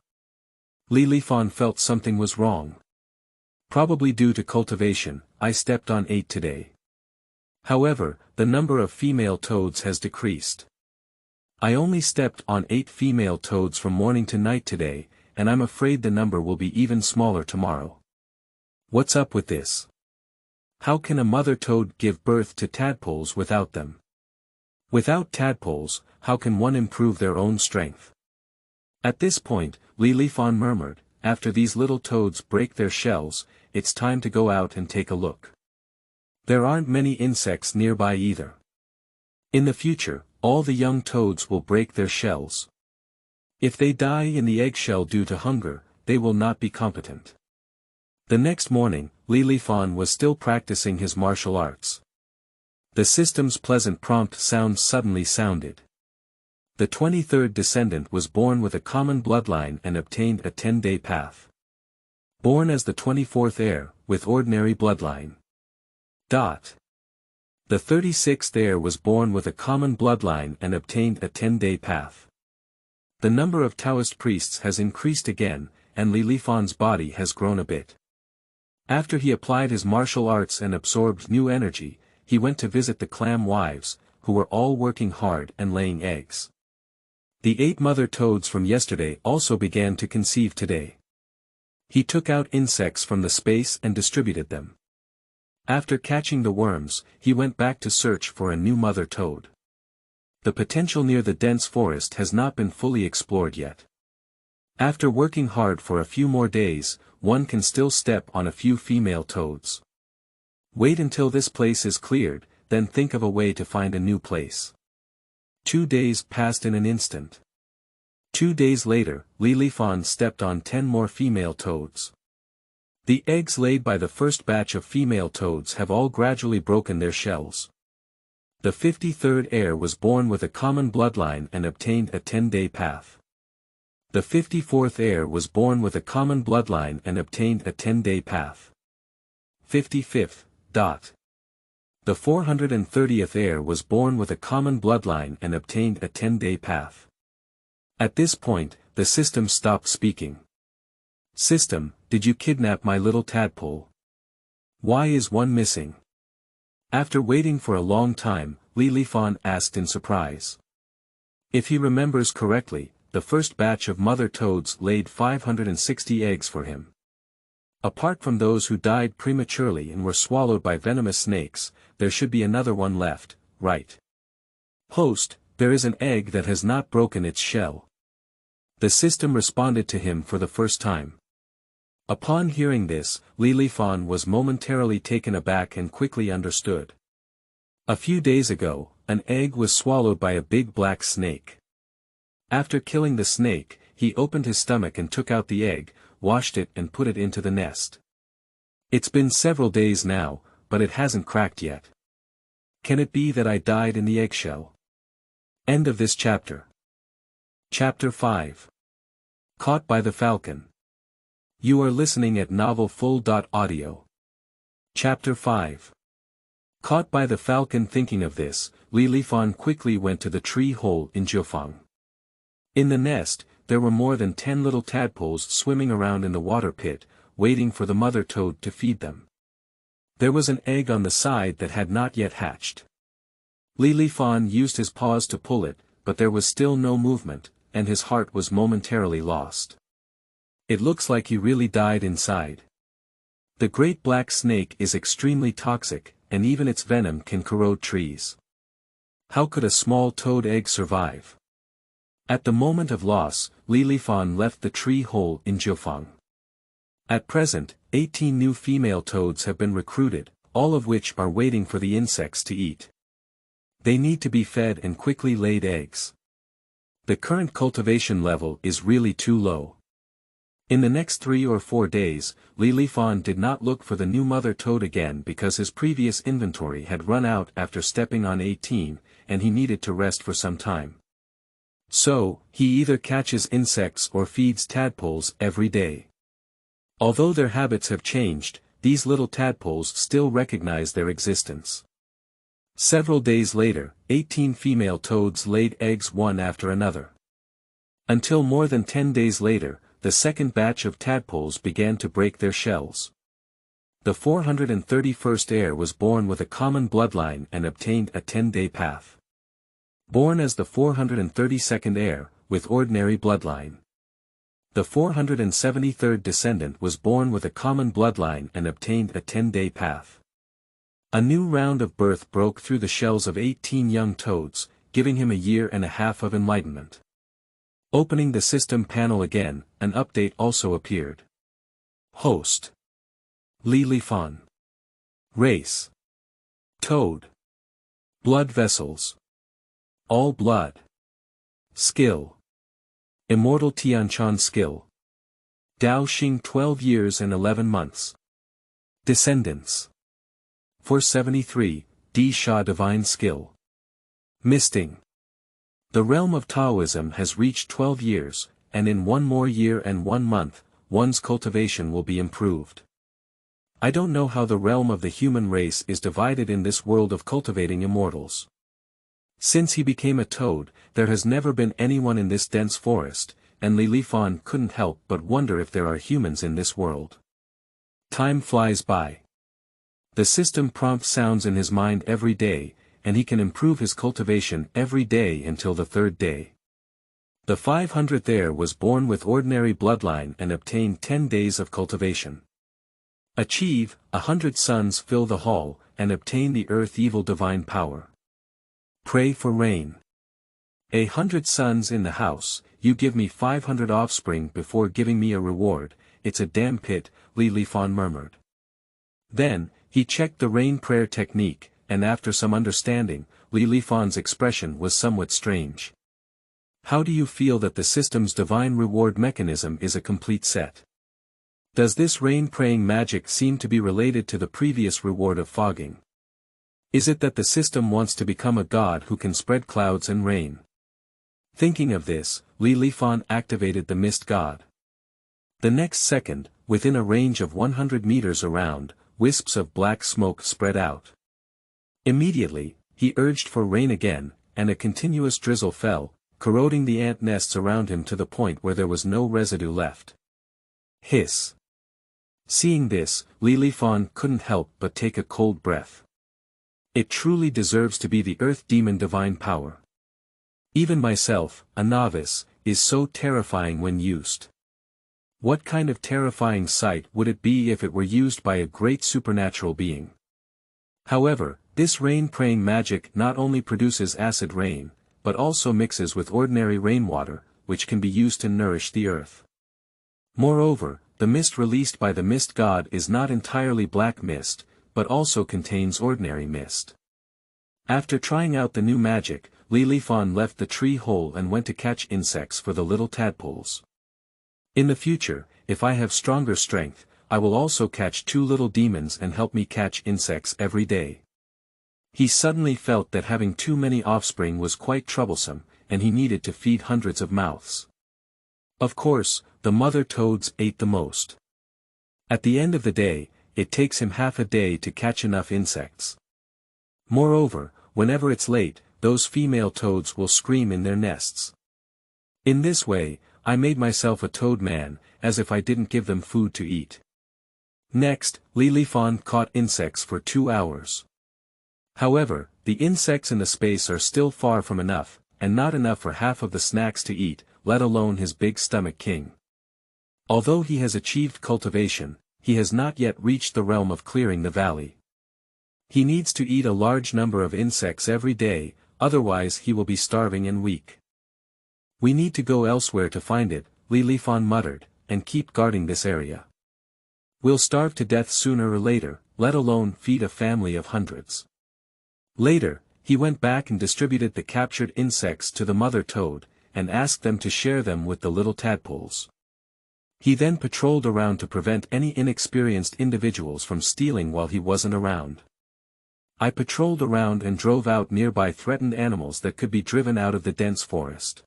Lifan felt something was wrong. Probably due to cultivation, I stepped on 8 today. However, the number of female toads has decreased. I only stepped on 8 female toads from morning to night today, and I'm afraid the number will be even smaller tomorrow. What's up with this? How can a mother toad give birth to tadpoles without them? Without tadpoles, how can one improve their own strength? At this point, Lifan murmured, "After these little toads break their shells, it's time to go out and take a look." There aren't many insects nearby either. In the future, all the young toads will break their shells. If they die in the eggshell due to hunger, they will not be competent. The next morning, Lifan was still practicing his martial arts. The system's pleasant prompt sound suddenly sounded. The 23rd descendant was born with a common bloodline and obtained a 10-day path. Born as the 24th heir, with ordinary bloodline. The 36th heir was born with a common bloodline and obtained a 10-day path. The number of Taoist priests has increased again, and Lifan's body has grown a bit. After he applied his martial arts and absorbed new energy, he went to visit the clam wives, who were all working hard and laying eggs. The 8 mother toads from yesterday also began to conceive today. He took out insects from the space and distributed them. After catching the worms, he went back to search for a new mother toad. The potential near the dense forest has not been fully explored yet. After working hard for a few more days, one can still step on a few female toads. Wait until this place is cleared, then think of a way to find a new place. 2 days passed in an instant. 2 days later, Lifan stepped on 10 more female toads. The eggs laid by the first batch of female toads have all gradually broken their shells. The 53rd heir was born with a common bloodline and obtained a 10-day path. The 54th heir was born with a common bloodline and obtained a 10-day path. 55th. The 430th heir was born with a common bloodline and obtained a 10-day path. At this point, the system stopped speaking. System, did you kidnap my little tadpole? Why is one missing? After waiting for a long time, Lifan asked in surprise. If he remembers correctly, the first batch of mother toads laid 560 eggs for him. Apart from those who died prematurely and were swallowed by venomous snakes, there should be another one left, right? Host, there is an egg that has not broken its shell. The system responded to him for the first time. Upon hearing this, Lifan was momentarily taken aback and quickly understood. A few days ago, an egg was swallowed by a big black snake. After killing the snake, he opened his stomach and took out the egg, washed it and put it into the nest. It's been several days now, but it hasn't cracked yet. Can it be that I died in the eggshell? End of this chapter. Chapter 5. Caught by the Falcon. You are listening at novelfull.audio. Chapter 5. Caught by the Falcon. Thinking of this, Lifan quickly went to the tree hole in Jiufang. In the nest, there were more than 10 little tadpoles swimming around in the water pit, waiting for the mother toad to feed them. There was an egg on the side that had not yet hatched. Lifan used his paws to pull it, but there was still no movement, and his heart was momentarily lost. It looks like he really died inside. The great black snake is extremely toxic, and even its venom can corrode trees. How could a small toad egg survive? At the moment of loss, Lifan left the tree hole in Jiufang. At present, 18 new female toads have been recruited, all of which are waiting for the insects to eat. They need to be fed and quickly laid eggs. The current cultivation level is really too low. In the next 3 or 4 days, Lifan did not look for the new mother toad again because his previous inventory had run out after stepping on 18, and he needed to rest for some time. So, he either catches insects or feeds tadpoles every day. Although their habits have changed, these little tadpoles still recognize their existence. Several days later, 18 female toads laid eggs one after another. Until more than 10 days later, the second batch of tadpoles began to break their shells. The 431st heir was born with a common bloodline and obtained a 10-day path. Born as the 432nd heir, with ordinary bloodline. The 473rd descendant was born with a common bloodline and obtained a 10-day path. A new round of birth broke through the shells of 18 young toads, giving him a year and a half of enlightenment. Opening the system panel again, an update also appeared. Host: Lifan. Race: Toad. Blood vessels: All blood. Skill. Immortal Tianchan skill. Dao Xing 12 years and 11 months. Descendants. 473, D Sha divine skill. Misting. The realm of Taoism has reached 12 years, and in 1 more year and 1 month, one's cultivation will be improved. I don't know how the realm of the human race is divided in this world of cultivating immortals. Since he became a toad, there has never been anyone in this dense forest, and Lifan couldn't help but wonder if there are humans in this world. Time flies by. The system prompt sounds in his mind every day, and he can improve his cultivation every day until the 3rd day. The 500th heir was born with ordinary bloodline and obtained 10 days of cultivation. Achieve, 100 sons fill the hall, and obtain the earth evil divine power. Pray for rain. 100 sons in the house, you give me 500 offspring before giving me a reward, it's a damn pit, Lifan murmured. Then, he checked the rain prayer technique, and after some understanding, Lifan's expression was somewhat strange. How do you feel that the system's divine reward mechanism is a complete set? Does this rain-praying magic seem to be related to the previous reward of fogging? Is it that the system wants to become a god who can spread clouds and rain? Thinking of this, Lifan activated the mist god. The next second, within a range of 100 meters around, wisps of black smoke spread out. Immediately, he urged for rain again, and a continuous drizzle fell, corroding the ant nests around him to the point where there was no residue left. Hiss. Seeing this, Lifan couldn't help but take a cold breath. It truly deserves to be the earth demon divine power. Even myself, a novice, is so terrifying when used. What kind of terrifying sight would it be if it were used by a great supernatural being? However, this rain-praying magic not only produces acid rain, but also mixes with ordinary rainwater, which can be used to nourish the earth. Moreover, the mist released by the mist god is not entirely black mist, but also contains ordinary mist. After trying out the new magic, Lifan left the tree hole and went to catch insects for the little tadpoles. In the future, if I have stronger strength, I will also catch 2 little demons and help me catch insects every day. He suddenly felt that having too many offspring was quite troublesome, and he needed to feed hundreds of mouths. Of course, the mother toads ate the most. At the end of the day, it takes him half a day to catch enough insects. Moreover, whenever it's late, those female toads will scream in their nests. In this way, I made myself a toad man, as if I didn't give them food to eat. Next, Lifan caught insects for 2 hours. However, the insects in the space are still far from enough, and not enough for half of the snacks to eat, let alone his big stomach king. Although he has achieved cultivation, he has not yet reached the realm of clearing the valley. He needs to eat a large number of insects every day, otherwise he will be starving and weak. We need to go elsewhere to find it, Lifan muttered, and keep guarding this area. We'll starve to death sooner or later, let alone feed a family of hundreds. Later, he went back and distributed the captured insects to the mother toad, and asked them to share them with the little tadpoles. He then patrolled around to prevent any inexperienced individuals from stealing while he wasn't around. I patrolled around and drove out nearby threatened animals that could be driven out of the dense forest.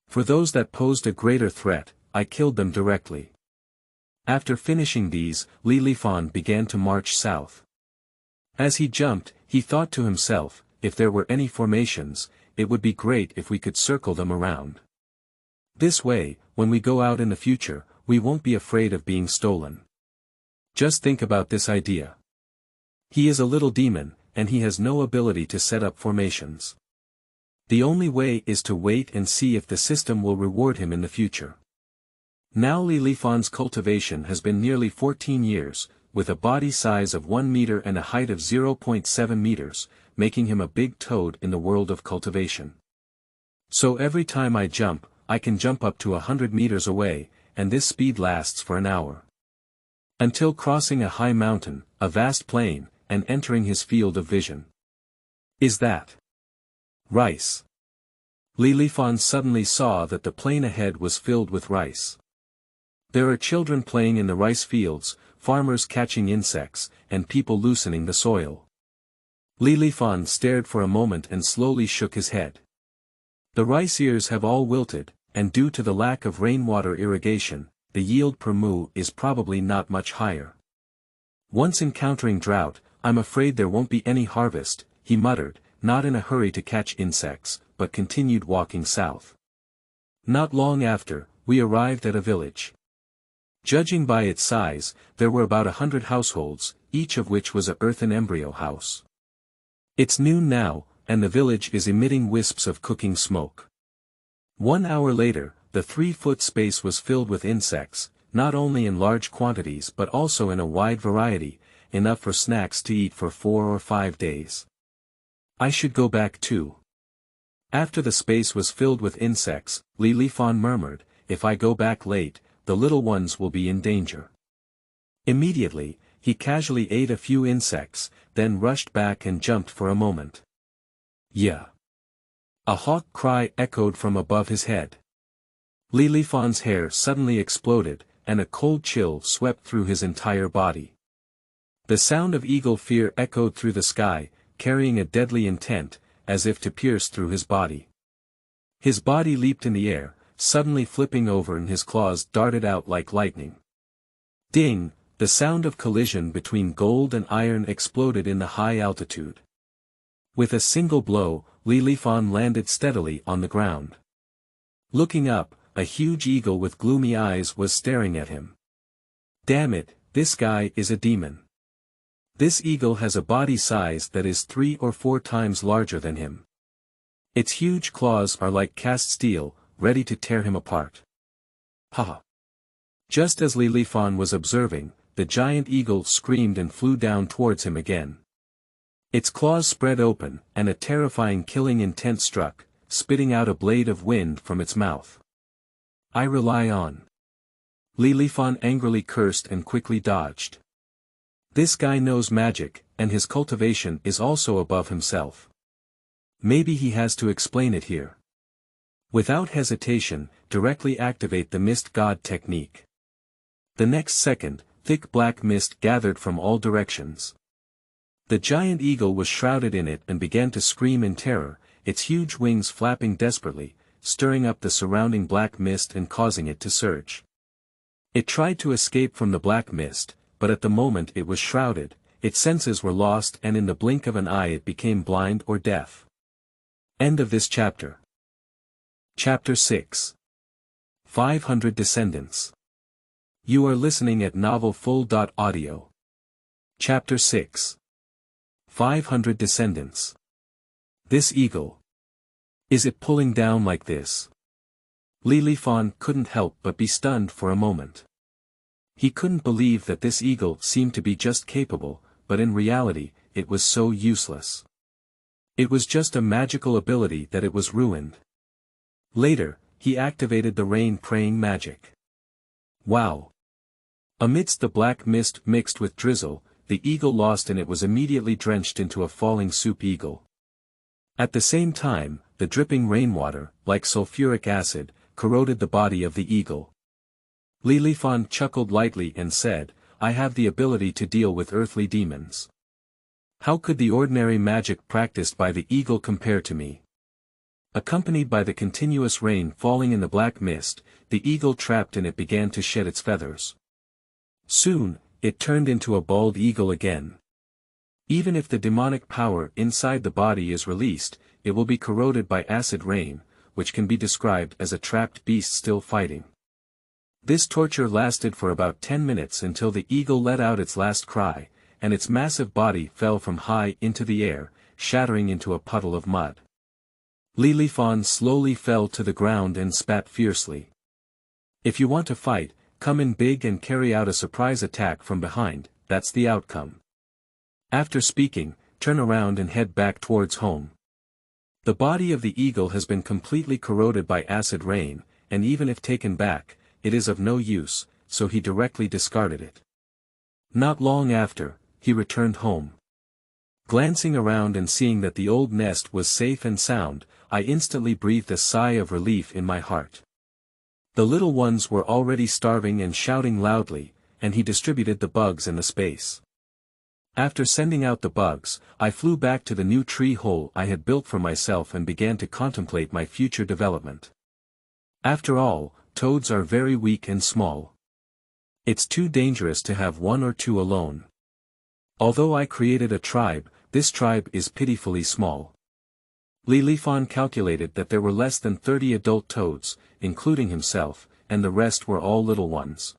For those that posed a greater threat, I killed them directly. After finishing these, Lifan began to march south. As he jumped, he thought to himself, if there were any formations, it would be great if we could circle them around. This way, when we go out in the future, we won't be afraid of being stolen. Just think about this idea. He is a little demon, and he has no ability to set up formations. The only way is to wait and see if the system will reward him in the future. Now Lifan's cultivation has been nearly 14 years, with a body size of 1 meter and a height of 0.7 meters, making him a big toad in the world of cultivation. So every time I jump, I can jump up to 100 meters away, and this speed lasts for an hour. Until crossing a high mountain, a vast plain, and entering his field of vision. Is that rice? Lifan suddenly saw that the plain ahead was filled with rice. There are children playing in the rice fields, farmers catching insects, and people loosening the soil. Lifan stared for a moment and slowly shook his head. The rice ears have all wilted, and due to the lack of rainwater irrigation, the yield per moo is probably not much higher. Once encountering drought, I'm afraid there won't be any harvest, he muttered, not in a hurry to catch insects, but continued walking south. Not long after, we arrived at a village. Judging by its size, there were about 100 households, each of which was a earthen embryo house. It's noon now, and the village is emitting wisps of cooking smoke. 1 hour later, the 3-foot space was filled with insects, not only in large quantities but also in a wide variety, enough for snacks to eat for 4 or 5 days. I should go back too. After the space was filled with insects, Lifan murmured, if I go back late, the little ones will be in danger. Immediately, he casually ate a few insects, then rushed back and jumped for a moment. Yeah. A hawk cry echoed from above his head. Lifan's hair suddenly exploded, and a cold chill swept through his entire body. The sound of eagle fear echoed through the sky, carrying a deadly intent, as if to pierce through his body. His body leaped in the air, suddenly flipping over, and his claws darted out like lightning. Ding! The sound of collision between gold and iron exploded in the high altitude. With a single blow, Lifan landed steadily on the ground. Looking up, a huge eagle with gloomy eyes was staring at him. Damn it, this guy is a demon. This eagle has a body size that is 3 or 4 times larger than him. Its huge claws are like cast steel, ready to tear him apart. Ha! Just as Lifan was observing, the giant eagle screamed and flew down towards him again. Its claws spread open, and a terrifying killing intent struck, spitting out a blade of wind from its mouth. I rely on. Lifan angrily cursed and quickly dodged. This guy knows magic, and his cultivation is also above himself. Maybe he has to explain it here. Without hesitation, directly activate the mist god technique. The next second, thick black mist gathered from all directions. The giant eagle was shrouded in it and began to scream in terror, its huge wings flapping desperately, stirring up the surrounding black mist and causing it to surge. It tried to escape from the black mist, but at the moment it was shrouded, its senses were lost, and in the blink of an eye it became blind or deaf. End of this chapter. Chapter 6. 500 Descendants. You are listening at novelfull.audio. Chapter 6. 500 Descendants. This eagle. Is it pulling down like this? Lifan couldn't help but be stunned for a moment. He couldn't believe that this eagle seemed to be just capable, but in reality, it was so useless. It was just a magical ability that it was ruined. Later, he activated the rain-praying magic. Wow! Amidst the black mist mixed with drizzle, the eagle lost, and it was immediately drenched into a falling soup eagle. At the same time, the dripping rainwater, like sulfuric acid, corroded the body of the eagle. Lifan chuckled lightly and said, I have the ability to deal with earthly demons. How could the ordinary magic practiced by the eagle compare to me? Accompanied by the continuous rain falling in the black mist, the eagle trapped in it began to shed its feathers. Soon, it turned into a bald eagle again. Even if the demonic power inside the body is released, it will be corroded by acid rain, which can be described as a trapped beast still fighting. This torture lasted for about 10 minutes until the eagle let out its last cry, and its massive body fell from high into the air, shattering into a puddle of mud. Lifan slowly fell to the ground and spat fiercely. If you want to fight, come in big and carry out a surprise attack from behind, that's the outcome. After speaking, turn around and head back towards home. The body of the eagle has been completely corroded by acid rain, and even if taken back, it is of no use, so he directly discarded it. Not long after, he returned home. Glancing around and seeing that the old nest was safe and sound, I instantly breathed a sigh of relief in my heart. The little ones were already starving and shouting loudly, and he distributed the bugs in the space. After sending out the bugs, I flew back to the new tree hole I had built for myself and began to contemplate my future development. After all, toads are very weak and small. It's too dangerous to have one or two alone. Although I created a tribe, this tribe is pitifully small. Lifan calculated that there were less than 30 adult toads, including himself, and the rest were all little ones.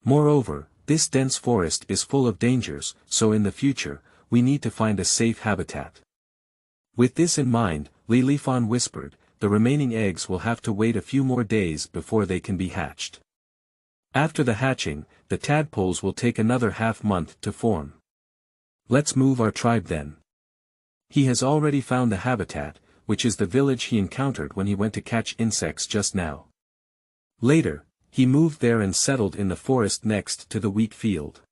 Moreover, this dense forest is full of dangers, so in the future, we need to find a safe habitat. With this in mind, Lifan whispered, the remaining eggs will have to wait a few more days before they can be hatched. After the hatching, the tadpoles will take another half-month to form. Let's move our tribe then. He has already found the habitat, which is the village he encountered when he went to catch insects just now. Later, he moved there and settled in the forest next to the wheat field.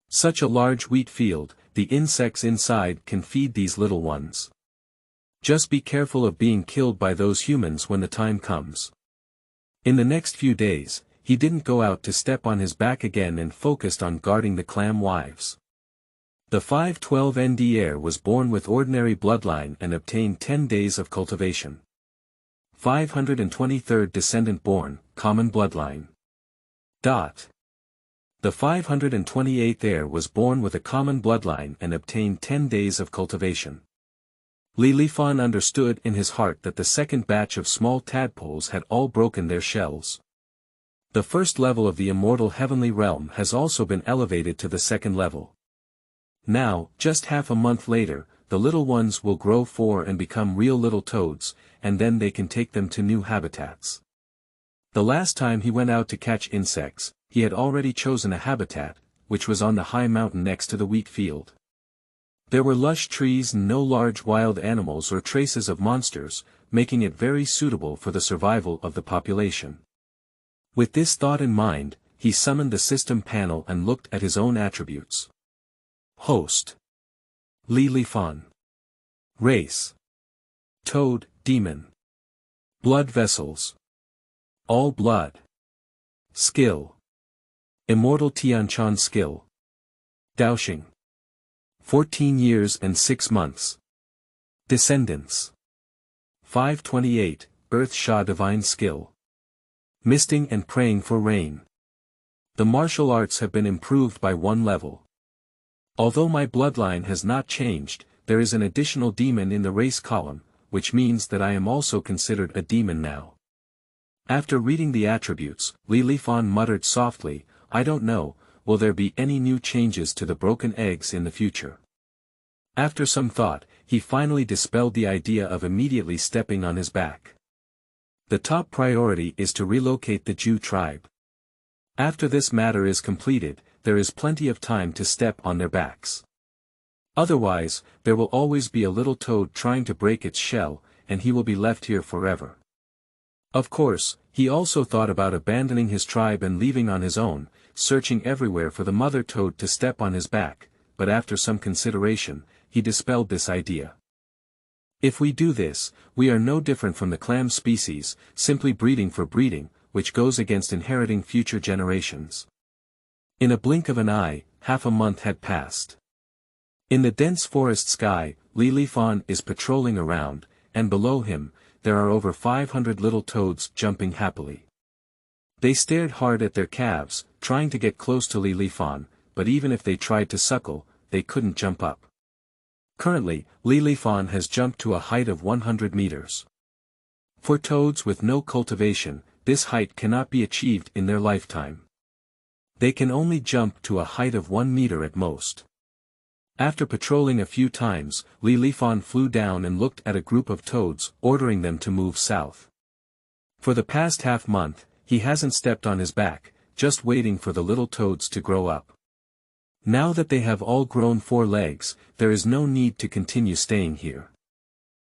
Such a large wheat field, the insects inside can feed these little ones. Just be careful of being killed by those humans when the time comes. In the next few days, he didn't go out to step on his back again and focused on guarding the clam wives. The 512nd heir was born with ordinary bloodline and obtained 10 days of cultivation. 523rd descendant born, common bloodline. The 528th heir was born with a common bloodline and obtained 10 days of cultivation. Lifan understood in his heart that the second batch of small tadpoles had all broken their shells. The first level of the immortal heavenly realm has also been elevated to the second level. Now, just half a month later, the little ones will grow 4 and become real little toads, and then they can take them to new habitats. The last time he went out to catch insects, he had already chosen a habitat, which was on the high mountain next to the wheat field. There were lush trees and no large wild animals or traces of monsters, making it very suitable for the survival of the population. With this thought in mind, he summoned the system panel and looked at his own attributes. Host. Lifan. Race. Toad, demon. Blood vessels. All blood. Skill. Immortal Tianchan skill. Daoxing. 14 years and 6 months. Descendants. 528, Earth Sha divine skill. Misting and praying for rain. The martial arts have been improved by 1 level. Although my bloodline has not changed, there is an additional demon in the race column, which means that I am also considered a demon now. After reading the attributes, Lifan muttered softly, I don't know, will there be any new changes to the broken eggs in the future? After some thought, he finally dispelled the idea of immediately stepping on his back. The top priority is to relocate the Jew tribe. After this matter is completed, there is plenty of time to step on their backs. Otherwise, there will always be a little toad trying to break its shell, and he will be left here forever. Of course, he also thought about abandoning his tribe and leaving on his own, searching everywhere for the mother toad to step on his back, but after some consideration, he dispelled this idea. If we do this, we are no different from the clam species, simply breeding for breeding, which goes against inheriting future generations. In a blink of an eye, half a month had passed. In the dense forest sky, Lifan is patrolling around, and below him, there are over 500 little toads jumping happily. They stared hard at their calves, trying to get close to Lifan, but even if they tried to suckle, they couldn't jump up. Currently, Lifan has jumped to a height of 100 meters. For toads with no cultivation, this height cannot be achieved in their lifetime. They can only jump to a height of 1 meter at most. After patrolling a few times, Lifan flew down and looked at a group of toads, ordering them to move south. For the past half month, he hasn't stepped on his back, just waiting for the little toads to grow up. Now that they have all grown 4 legs, there is no need to continue staying here.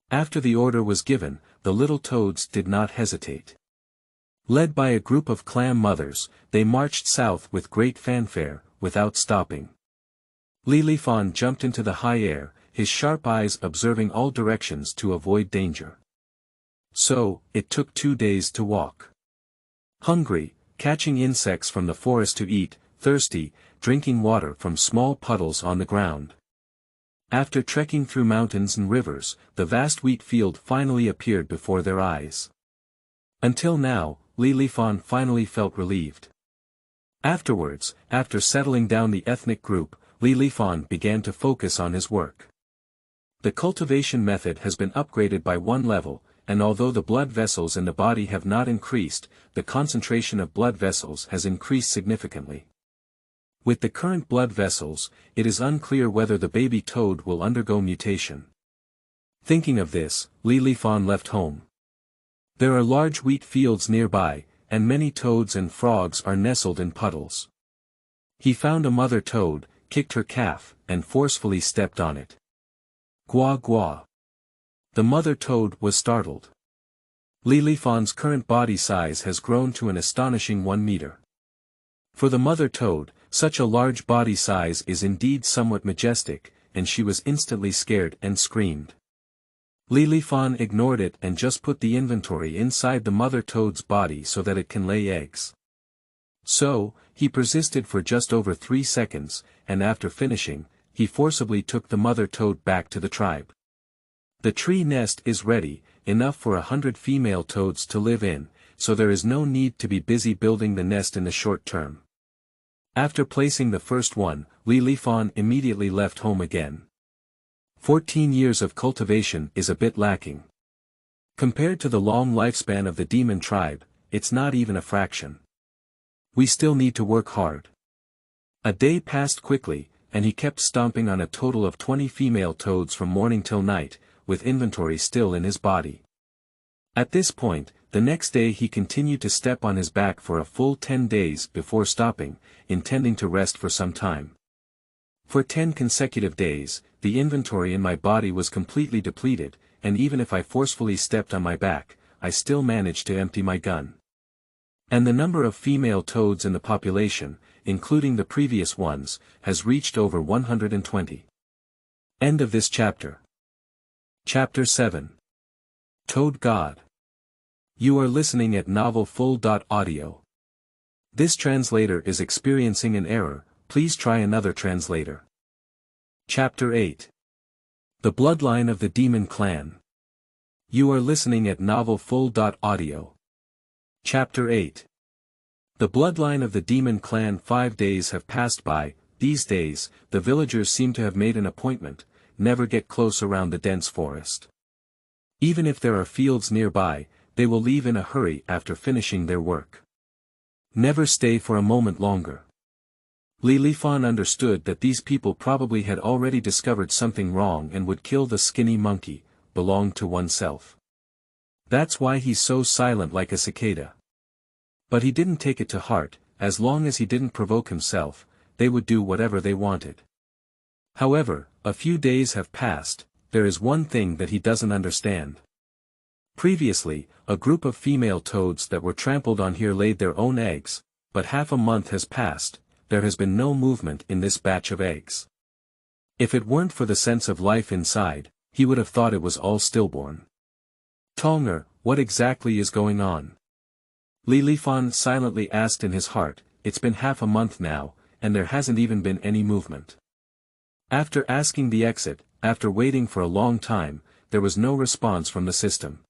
After the order was given, the little toads did not hesitate. Led by a group of clam mothers, they marched south with great fanfare, without stopping. Lifan jumped into the high air, his sharp eyes observing all directions to avoid danger. So, it took 2 days to walk. Hungry, catching insects from the forest to eat, thirsty, drinking water from small puddles on the ground. After trekking through mountains and rivers, the vast wheat field finally appeared before their eyes. Until now, Lifan finally felt relieved. Afterwards, after settling down the ethnic group, Lifan began to focus on his work. The cultivation method has been upgraded by 1 level, and although the blood vessels in the body have not increased, the concentration of blood vessels has increased significantly. With the current blood vessels, it is unclear whether the baby toad will undergo mutation. Thinking of this, Lifan left home. There are large wheat fields nearby, and many toads and frogs are nestled in puddles. He found a mother toad, kicked her calf, and forcefully stepped on it. Gua gua. The mother toad was startled. Lifan's current body size has grown to an astonishing 1 meter. For the mother toad, such a large body size is indeed somewhat majestic, and she was instantly scared and screamed. Lifan ignored it and just put the inventory inside the mother toad's body so that it can lay eggs. So, he persisted for just over 3 seconds, and after finishing, he forcibly took the mother toad back to the tribe. The tree nest is ready, enough for 100 female toads to live in, so there is no need to be busy building the nest in the short term. After placing the first one, Lifan immediately left home again. 14 years of cultivation is a bit lacking. Compared to the long lifespan of the demon tribe, it's not even a fraction. We still need to work hard. A day passed quickly, and he kept stomping on a total of 20 female toads from morning till night, with inventory still in his body. At this point, the next day he continued to step on his back for a full 10 days before stopping, intending to rest for some time. For 10 consecutive days, the inventory in my body was completely depleted, and even if I forcefully stepped on my back, I still managed to empty my gun. And the number of female toads in the population, including the previous ones, has reached over 120. End of this chapter. Chapter 7. Toad God. You are listening at novelfull.audio. This translator is experiencing an error, please try another translator. Chapter 8. The Bloodline of the Demon Clan. You are listening at novelfull.audio. Chapter 8. The Bloodline of the Demon Clan. 5 days have passed by. These days, the villagers seem to have made an appointment, never get close around the dense forest. Even if there are fields nearby, they will leave in a hurry after finishing their work. Never stay for a moment longer. Lifan understood that these people probably had already discovered something wrong and would kill the skinny monkey, belonged to oneself. That's why he's so silent like a cicada. But he didn't take it to heart, as long as he didn't provoke himself, they would do whatever they wanted. However, a few days have passed, there is one thing that he doesn't understand. Previously, a group of female toads that were trampled on here laid their own eggs, but half a month has passed, there has been no movement in this batch of eggs. If it weren't for the sense of life inside, he would have thought it was all stillborn. Tonger, what exactly is going on? Lifan silently asked in his heart, it's been half a month now, and there hasn't even been any movement. After asking the exit, after waiting for a long time, there was no response from the system.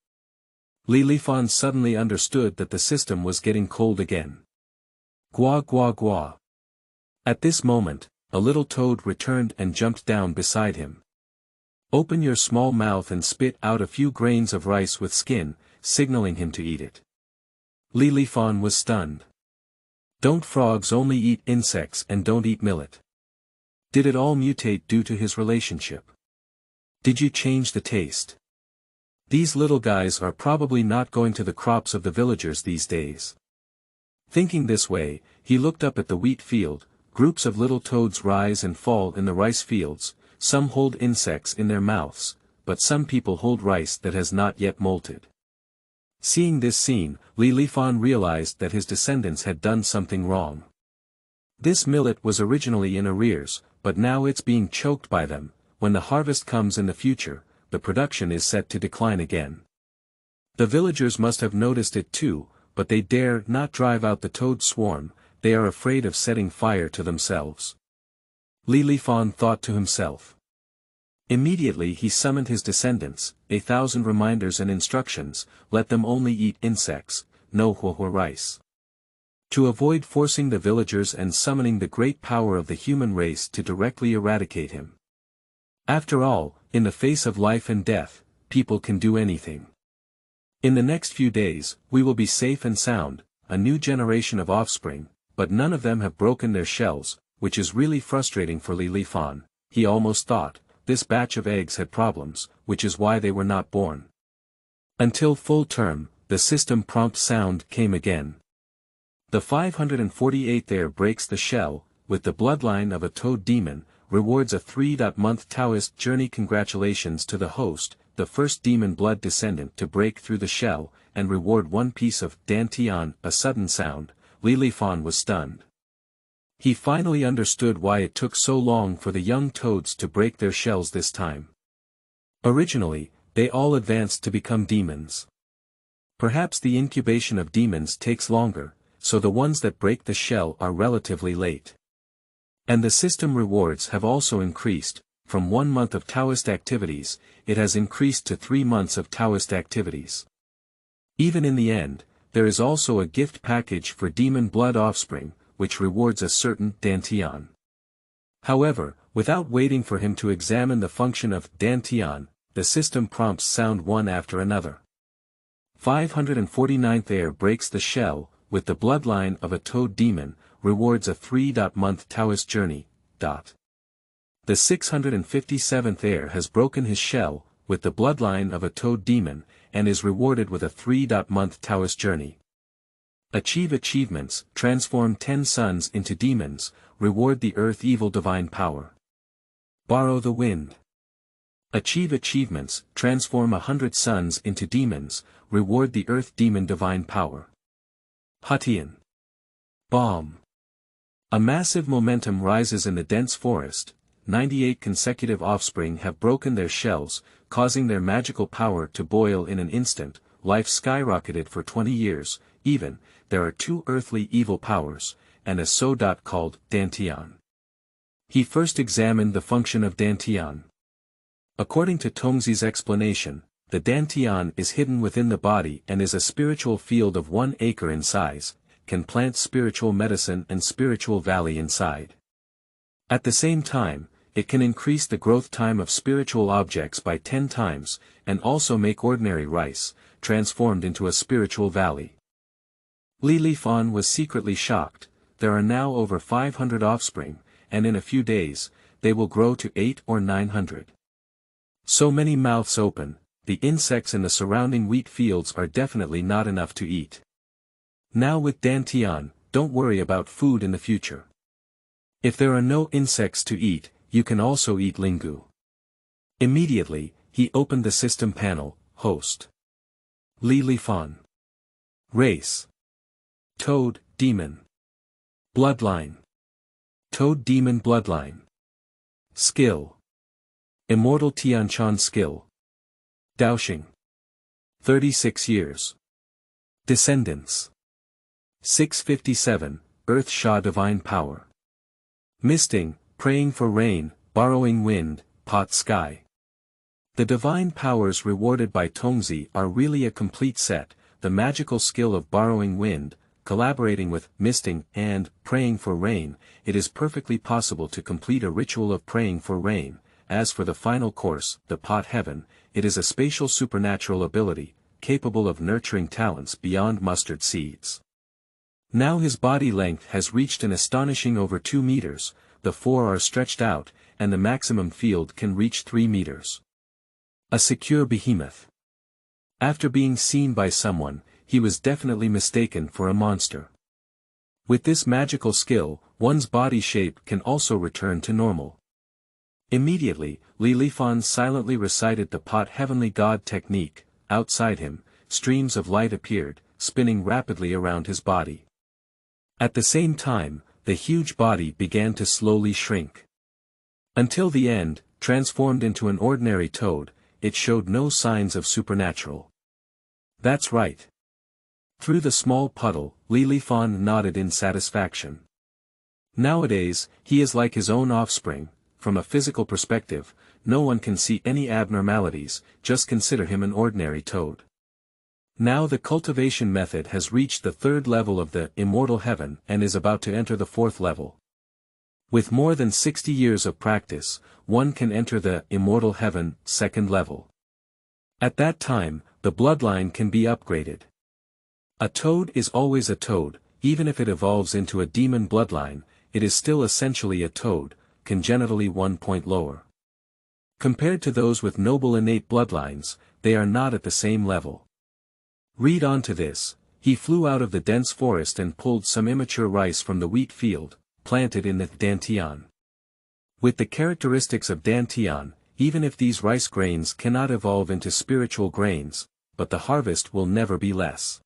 Lifan suddenly understood that the system was getting cold again. Gua gua gua. At this moment, a little toad returned and jumped down beside him. Open your small mouth and spit out a few grains of rice with skin, signaling him to eat it. Lifan was stunned. Don't frogs only eat insects and don't eat millet? Did it all mutate due to his relationship? Did you change the taste? These little guys are probably not going to the crops of the villagers these days. Thinking this way, he looked up at the wheat field. Groups of little toads rise and fall in the rice fields, some hold insects in their mouths, but some people hold rice that has not yet molted. Seeing this scene, Lifan realized that his descendants had done something wrong. This millet was originally in arrears, but now it's being choked by them, when the harvest comes in the future, the production is set to decline again. The villagers must have noticed it too, but they dare not drive out the toad swarm, they are afraid of setting fire to themselves. Lifan thought to himself. Immediately he summoned his descendants, 1,000 reminders and instructions, let them only eat insects, no rice. To avoid forcing the villagers and summoning the great power of the human race to directly eradicate him. After all, in the face of life and death, people can do anything. In the next few days, we will be safe and sound, a new generation of offspring, but none of them have broken their shells, which is really frustrating for Lifan. He almost thought, this batch of eggs had problems, which is why they were not born. Until full term, the system prompt sound came again. The 548th heir breaks the shell, with the bloodline of a toad demon, rewards a 3-month Taoist journey. Congratulations to the host, the first demon blood descendant to break through the shell, and reward 1 piece of Dantian. A sudden sound, Lifan was stunned. He finally understood why it took so long for the young toads to break their shells this time. Originally, they all advanced to become demons. Perhaps the incubation of demons takes longer, so the ones that break the shell are relatively late. And the system rewards have also increased, from 1 month of Taoist activities, it has increased to 3 months of Taoist activities. Even in the end, there is also a gift package for demon blood offspring, which rewards a certain Dantian. However, without waiting for him to examine the function of Dantian, the system prompts sound one after another. 549th heir breaks the shell, with the bloodline of a toad demon, rewards a 3-month Taoist journey. The 657th heir has broken his shell, with the bloodline of a toad demon, and is rewarded with a 3-month Taoist journey. Achieve achievements, transform 10 sons into demons, reward the earth evil divine power. Borrow the wind. Achieve achievements, transform 100 sons into demons, reward the earth demon divine power. Hutian. Bomb. A massive momentum rises in the dense forest, 98 consecutive offspring have broken their shells, causing their magical power to boil in an instant, life skyrocketed for 20 years, even, there are 2 earthly evil powers, and a Sodot called Dantian. He first examined the function of Dantian. According to Tongzi's explanation, the Dantian is hidden within the body and is a spiritual field of 1 acre in size, can plant spiritual medicine and spiritual valley inside. At the same time, it can increase the growth time of spiritual objects by 10 times, and also make ordinary rice, transformed into a spiritual valley. Lifan was secretly shocked, there are now over 500 offspring, and in a few days, they will grow to 800 or 900. So many mouths open, the insects in the surrounding wheat fields are definitely not enough to eat. Now with Dantian, don't worry about food in the future. If there are no insects to eat, you can also eat lingu. Immediately, he opened the system panel, host. Lifan. Race. Toad, demon. Bloodline. Toad demon bloodline. Skill. Immortal Tianchan skill. Daoxing. 36 years. Descendants. 657, Earth Sha divine power. Misting, praying for rain, borrowing wind, pot sky. The divine powers rewarded by Tongzi are really a complete set, the magical skill of borrowing wind, collaborating with misting and praying for rain. It is perfectly possible to complete a ritual of praying for rain. As for the final course, the pot heaven, it is a spatial supernatural ability, capable of nurturing talents beyond mustard seeds. Now his body length has reached an astonishing over 2 meters, the 4 are stretched out, and the maximum field can reach 3 meters. A secure behemoth. After being seen by someone, he was definitely mistaken for a monster. With this magical skill, one's body shape can also return to normal. Immediately, Lifan silently recited the pot heavenly god technique. Outside him, streams of light appeared, spinning rapidly around his body. At the same time, the huge body began to slowly shrink. Until the end, transformed into an ordinary toad, it showed no signs of supernatural. That's right. Through the small puddle, Lifan nodded in satisfaction. Nowadays, he is like his own offspring. From a physical perspective, no one can see any abnormalities, just consider him an ordinary toad. Now the cultivation method has reached the third level of the immortal heaven and is about to enter the fourth level. With more than 60 years of practice, one can enter the immortal heaven second level. At that time, the bloodline can be upgraded. A toad is always a toad, even if it evolves into a demon bloodline, it is still essentially a toad, congenitally 1 point lower. Compared to those with noble innate bloodlines, they are not at the same level. Read on to this, he flew out of the dense forest and pulled some immature rice from the wheat field, planted in the Dantian. With the characteristics of Dantian, even if these rice grains cannot evolve into spiritual grains, but the harvest will never be less.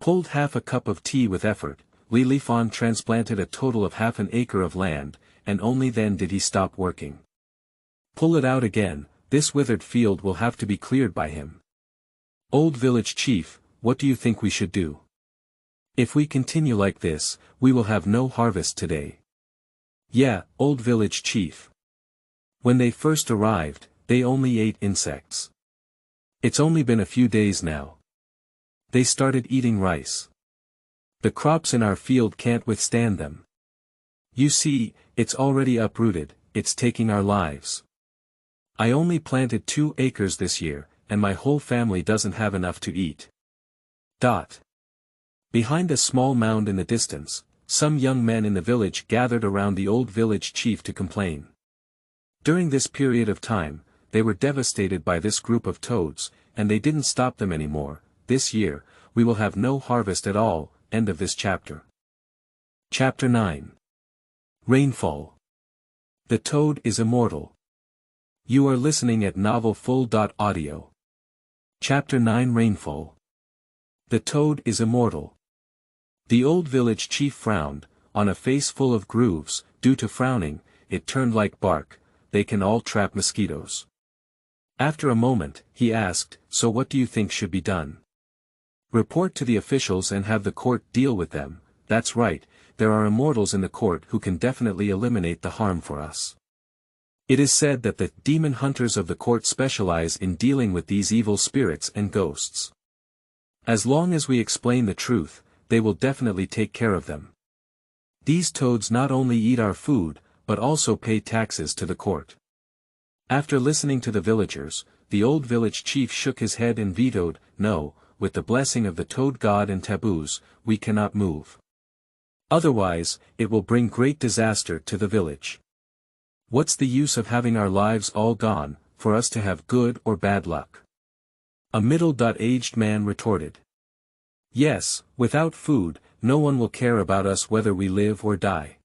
Pulled half a cup of tea with effort, Lifan transplanted a total of half an acre of land, and only then did he stop working. Pull it out again, this withered field will have to be cleared by him. Old village chief, what do you think we should do? If we continue like this, we will have no harvest today. Yeah, old village chief. When they first arrived, they only ate insects. It's only been a few days now. They started eating rice. The crops in our field can't withstand them. You see, it's already uprooted, it's taking our lives. I only planted 2 acres this year, and my whole family doesn't have enough to eat. Behind a small mound in the distance, some young men in the village gathered around the old village chief to complain. During this period of time, they were devastated by this group of toads, and they didn't stop them anymore. This year, we will have no harvest at all. End of this chapter. Chapter 9. Rainfall. The toad is immortal. You are listening at novelfull.audio. Chapter 9 Rainfall. The toad is immortal. The old village chief frowned, on a face full of grooves, due to frowning, it turned like bark, they can all trap mosquitoes. After a moment, he asked, so what do you think should be done? Report to the officials and have the court deal with them. That's right, there are immortals in the court who can definitely eliminate the harm for us. It is said that the demon hunters of the court specialize in dealing with these evil spirits and ghosts. As long as we explain the truth, they will definitely take care of them. These toads not only eat our food, but also pay taxes to the court. After listening to the villagers, the old village chief shook his head and vetoed, no, with the blessing of the toad god and taboos, we cannot move. Otherwise, it will bring great disaster to the village. What's the use of having our lives all gone, for us to have good or bad luck? A middle-aged man retorted. Yes, without food, no one will care about us whether we live or die.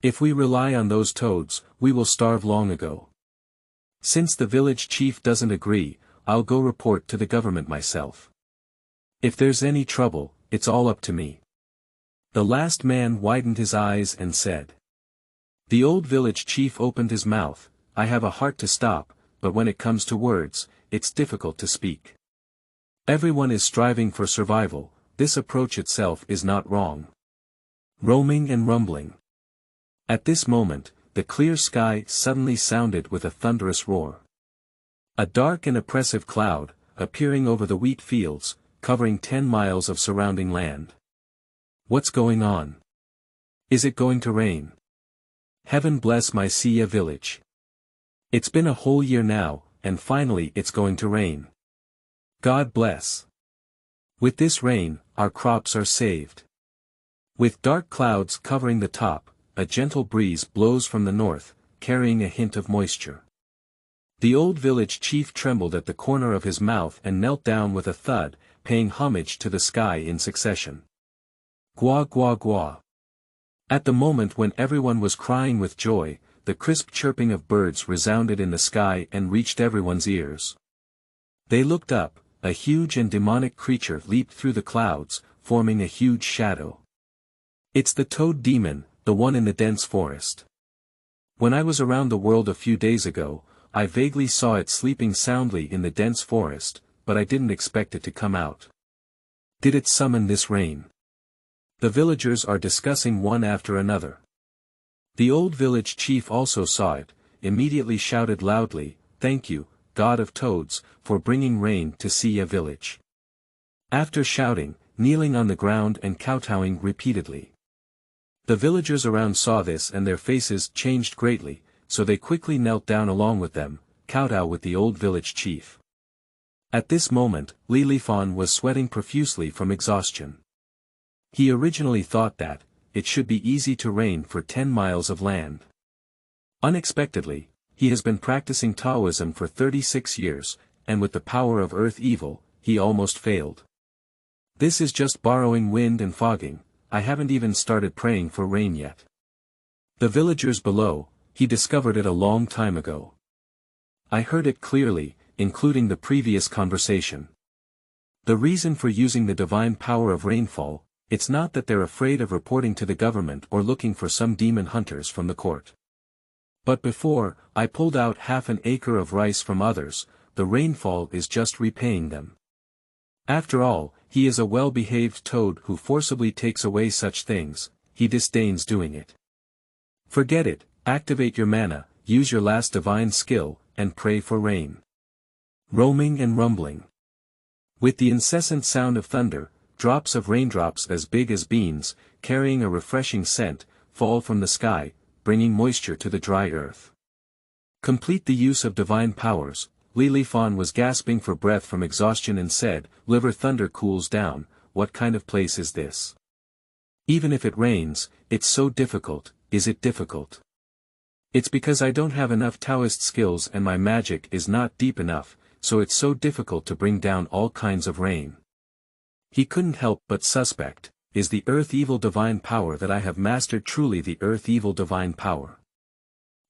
If we rely on those toads, we will starve long ago. Since the village chief doesn't agree, I'll go report to the government myself. If there's any trouble, it's all up to me. The last man widened his eyes and said. The old village chief opened his mouth, I have a heart to stop, but when it comes to words, it's difficult to speak. Everyone is striving for survival, this approach itself is not wrong. Roaming and rumbling. At this moment, the clear sky suddenly sounded with a thunderous roar. A dark and oppressive cloud, appearing over the wheat fields, covering 10 miles of surrounding land. What's going on? Is it going to rain? Heaven bless my Sia village. It's been a whole year now, and finally it's going to rain. God bless. With this rain, our crops are saved. With dark clouds covering the top, a gentle breeze blows from the north, carrying a hint of moisture. The old village chief trembled at the corner of his mouth and knelt down with a thud, paying homage to the sky in succession. Gua gua gua. At the moment when everyone was crying with joy, the crisp chirping of birds resounded in the sky and reached everyone's ears. They looked up, a huge and demonic creature leaped through the clouds, forming a huge shadow. It's the toad demon, the one in the dense forest. When I was around the world a few days ago, I vaguely saw it sleeping soundly in the dense forest, but I didn't expect it to come out. Did it summon this rain? The villagers are discussing one after another. The old village chief also saw it, immediately shouted loudly, "Thank you, God of Toads, for bringing rain to Sia village." After shouting, kneeling on the ground and kowtowing repeatedly. The villagers around saw this and their faces changed greatly, so they quickly knelt down along with them, kowtow with the old village chief. At this moment, Lifan was sweating profusely from exhaustion. He originally thought that it should be easy to rain for 10 miles of land. Unexpectedly, he has been practicing Taoism for 36 years, and with the power of earth evil, he almost failed. This is just borrowing wind and fogging, I haven't even started praying for rain yet. The villagers below, he discovered it a long time ago. I heard it clearly, including the previous conversation. The reason for using the divine power of rainfall, it's not that they're afraid of reporting to the government or looking for some demon hunters from the court. But before, I pulled out half an acre of rice from others, the rainfall is just repaying them. After all, he is a well-behaved toad who forcibly takes away such things, he disdains doing it. Forget it, activate your mana, use your last divine skill, and pray for rain. Roaming and rumbling. With the incessant sound of thunder, drops of raindrops as big as beans, carrying a refreshing scent, fall from the sky, bringing moisture to the dry earth. Complete the use of divine powers. Lifan was gasping for breath from exhaustion and said, "Liver thunder cools down, what kind of place is this? Even if it rains, it's so difficult, is it difficult? It's because I don't have enough Taoist skills and my magic is not deep enough, so it's so difficult to bring down all kinds of rain." He couldn't help but suspect, is the earth evil divine power that I have mastered truly the earth evil divine power?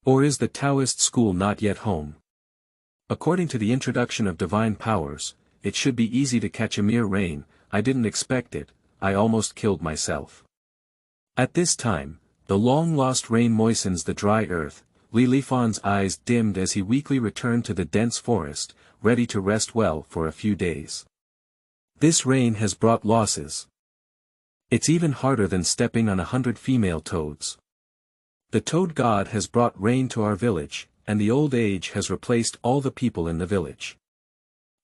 Or is the Taoist school not yet home? According to the introduction of divine powers, it should be easy to catch a mere rain, I didn't expect it, I almost killed myself. At this time, the long-lost rain moistens the dry earth, Lifan's eyes dimmed as he weakly returned to the dense forest, ready to rest well for a few days. This rain has brought losses. It's even harder than stepping on 100 female toads. The toad god has brought rain to our village, and the old age has replaced all the people in the village.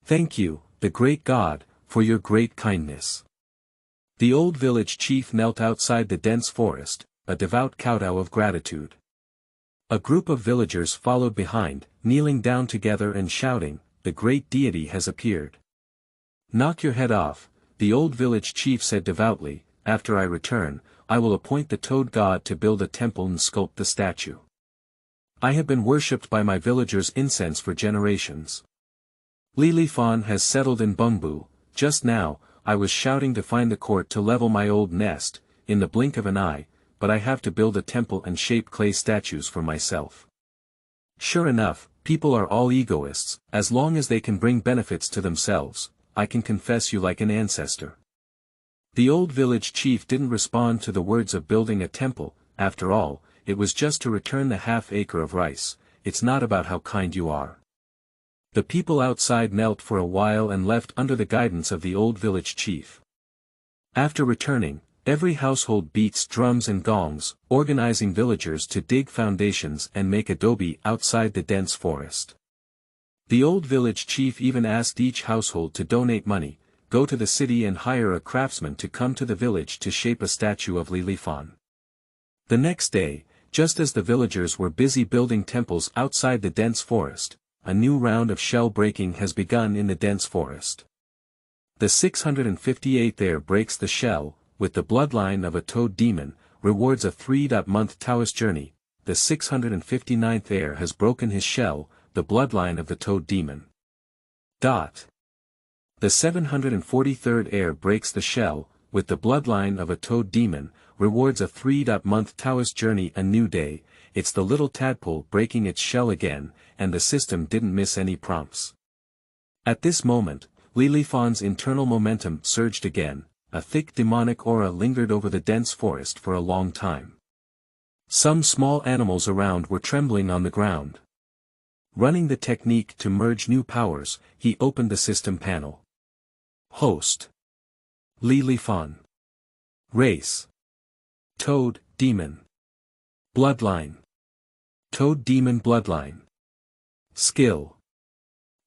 Thank you, the great god, for your great kindness. The old village chief knelt outside the dense forest, a devout kowtow of gratitude. A group of villagers followed behind, kneeling down together and shouting, "The great deity has appeared." "Knock your head off," the old village chief said devoutly, "after I return, I will appoint the toad god to build a temple and sculpt the statue. I have been worshipped by my villagers' incense for generations. Lifan has settled in Bungbu, just now, I was shouting to find the court to level my old nest, in the blink of an eye, but I have to build a temple and shape clay statues for myself. Sure enough, people are all egoists, as long as they can bring benefits to themselves, I can confess you like an ancestor." The old village chief didn't respond to the words of building a temple, after all, it was just to return the half-acre of rice, it's not about how kind you are. The people outside knelt for a while and left under the guidance of the old village chief. After returning, every household beats drums and gongs, organizing villagers to dig foundations and make adobe outside the dense forest. The old village chief even asked each household to donate money, go to the city and hire a craftsman to come to the village to shape a statue of Lifan. The next day, just as the villagers were busy building temples outside the dense forest, a new round of shell breaking has begun in the dense forest. The 658th heir breaks the shell, with the bloodline of a toad demon, rewards a 3-month Taoist journey. The 659th heir has broken his shell, the bloodline of the toad demon. The 743rd heir breaks the shell, with the bloodline of a toad demon, rewards a 3-month Taoist journey a new day. It's the little tadpole breaking its shell again, and the system didn't miss any prompts. At this moment, Lifan's internal momentum surged again, a thick demonic aura lingered over the dense forest for a long time. Some small animals around were trembling on the ground. Running the technique to merge new powers, he opened the system panel. Host. Lifan. Race. Toad, Demon. Bloodline. Toad Demon Bloodline. Skill.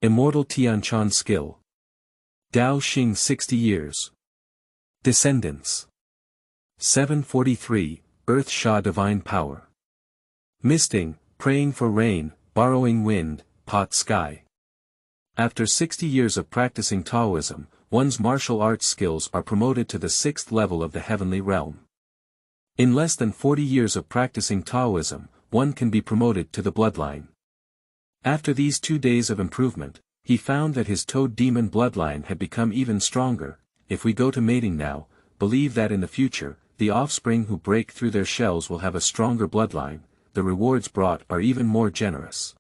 Immortal Tianchan Skill. Dao Xing 60 years. Descendants. 743, Earth Sha Divine Power. Misting, praying for rain, borrowing wind, pot sky. After 60 years of practicing Taoism, one's martial arts skills are promoted to the 6th level of the heavenly realm. In less than 40 years of practicing Taoism, one can be promoted to the bloodline. After these 2 days of improvement, he found that his Toad Demon bloodline had become even stronger. If we go to mating now, believe that in the future, the offspring who break through their shells will have a stronger bloodline. The rewards brought are even more generous.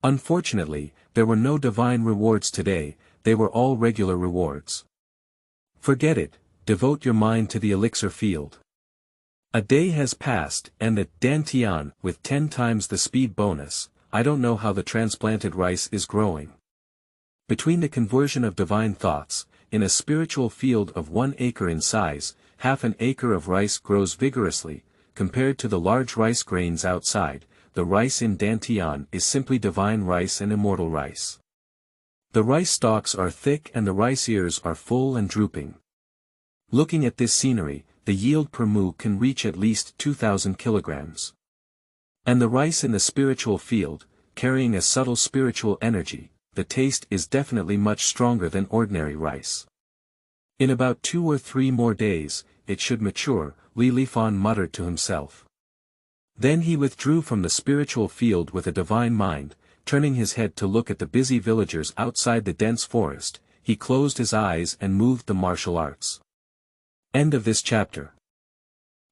Unfortunately, there were no divine rewards today, they were all regular rewards. Forget it, devote your mind to the elixir field. A day has passed, and the Dantian, with 10 times the speed bonus, I don't know how the transplanted rice is growing. Between the conversion of divine thoughts, in a spiritual field of 1 acre in size, half an acre of rice grows vigorously. Compared to the large rice grains outside, the rice in Dantian is simply divine rice and immortal rice. The rice stalks are thick and the rice ears are full and drooping. Looking at this scenery, the yield per moo can reach at least 2,000 kilograms. And the rice in the spiritual field, carrying a subtle spiritual energy, the taste is definitely much stronger than ordinary rice. In about 2 or 3 more days, it should mature, Lifan muttered to himself. Then he withdrew from the spiritual field with a divine mind, turning his head to look at the busy villagers outside the dense forest. He closed his eyes and moved the martial arts. End of this chapter.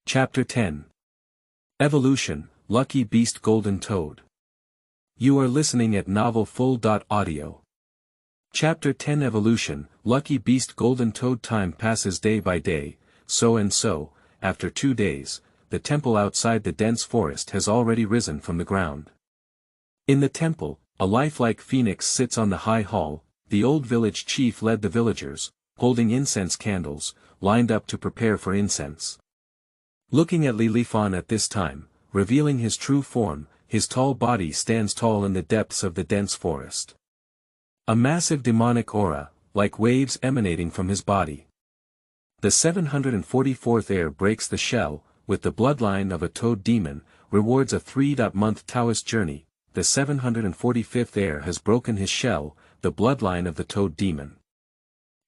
Chapter 10. Evolution, Lucky Beast Golden Toad. You are listening at novelfull.audio. Chapter 10 Evolution, Lucky Beast Golden Toad. Time passes day by day, so, after 2 days, the temple outside the dense forest has already risen from the ground. In the temple, a lifelike phoenix sits on the high hall. The old village chief led the villagers, holding incense candles, lined up to prepare for incense. Looking at Lifan at this time, revealing his true form, his tall body stands tall in the depths of the dense forest. A massive demonic aura, like waves emanating from his body. The 744th heir breaks the shell, with the bloodline of a toad demon, rewards a 3-month Taoist journey. The 745th heir has broken his shell, the bloodline of the toad demon.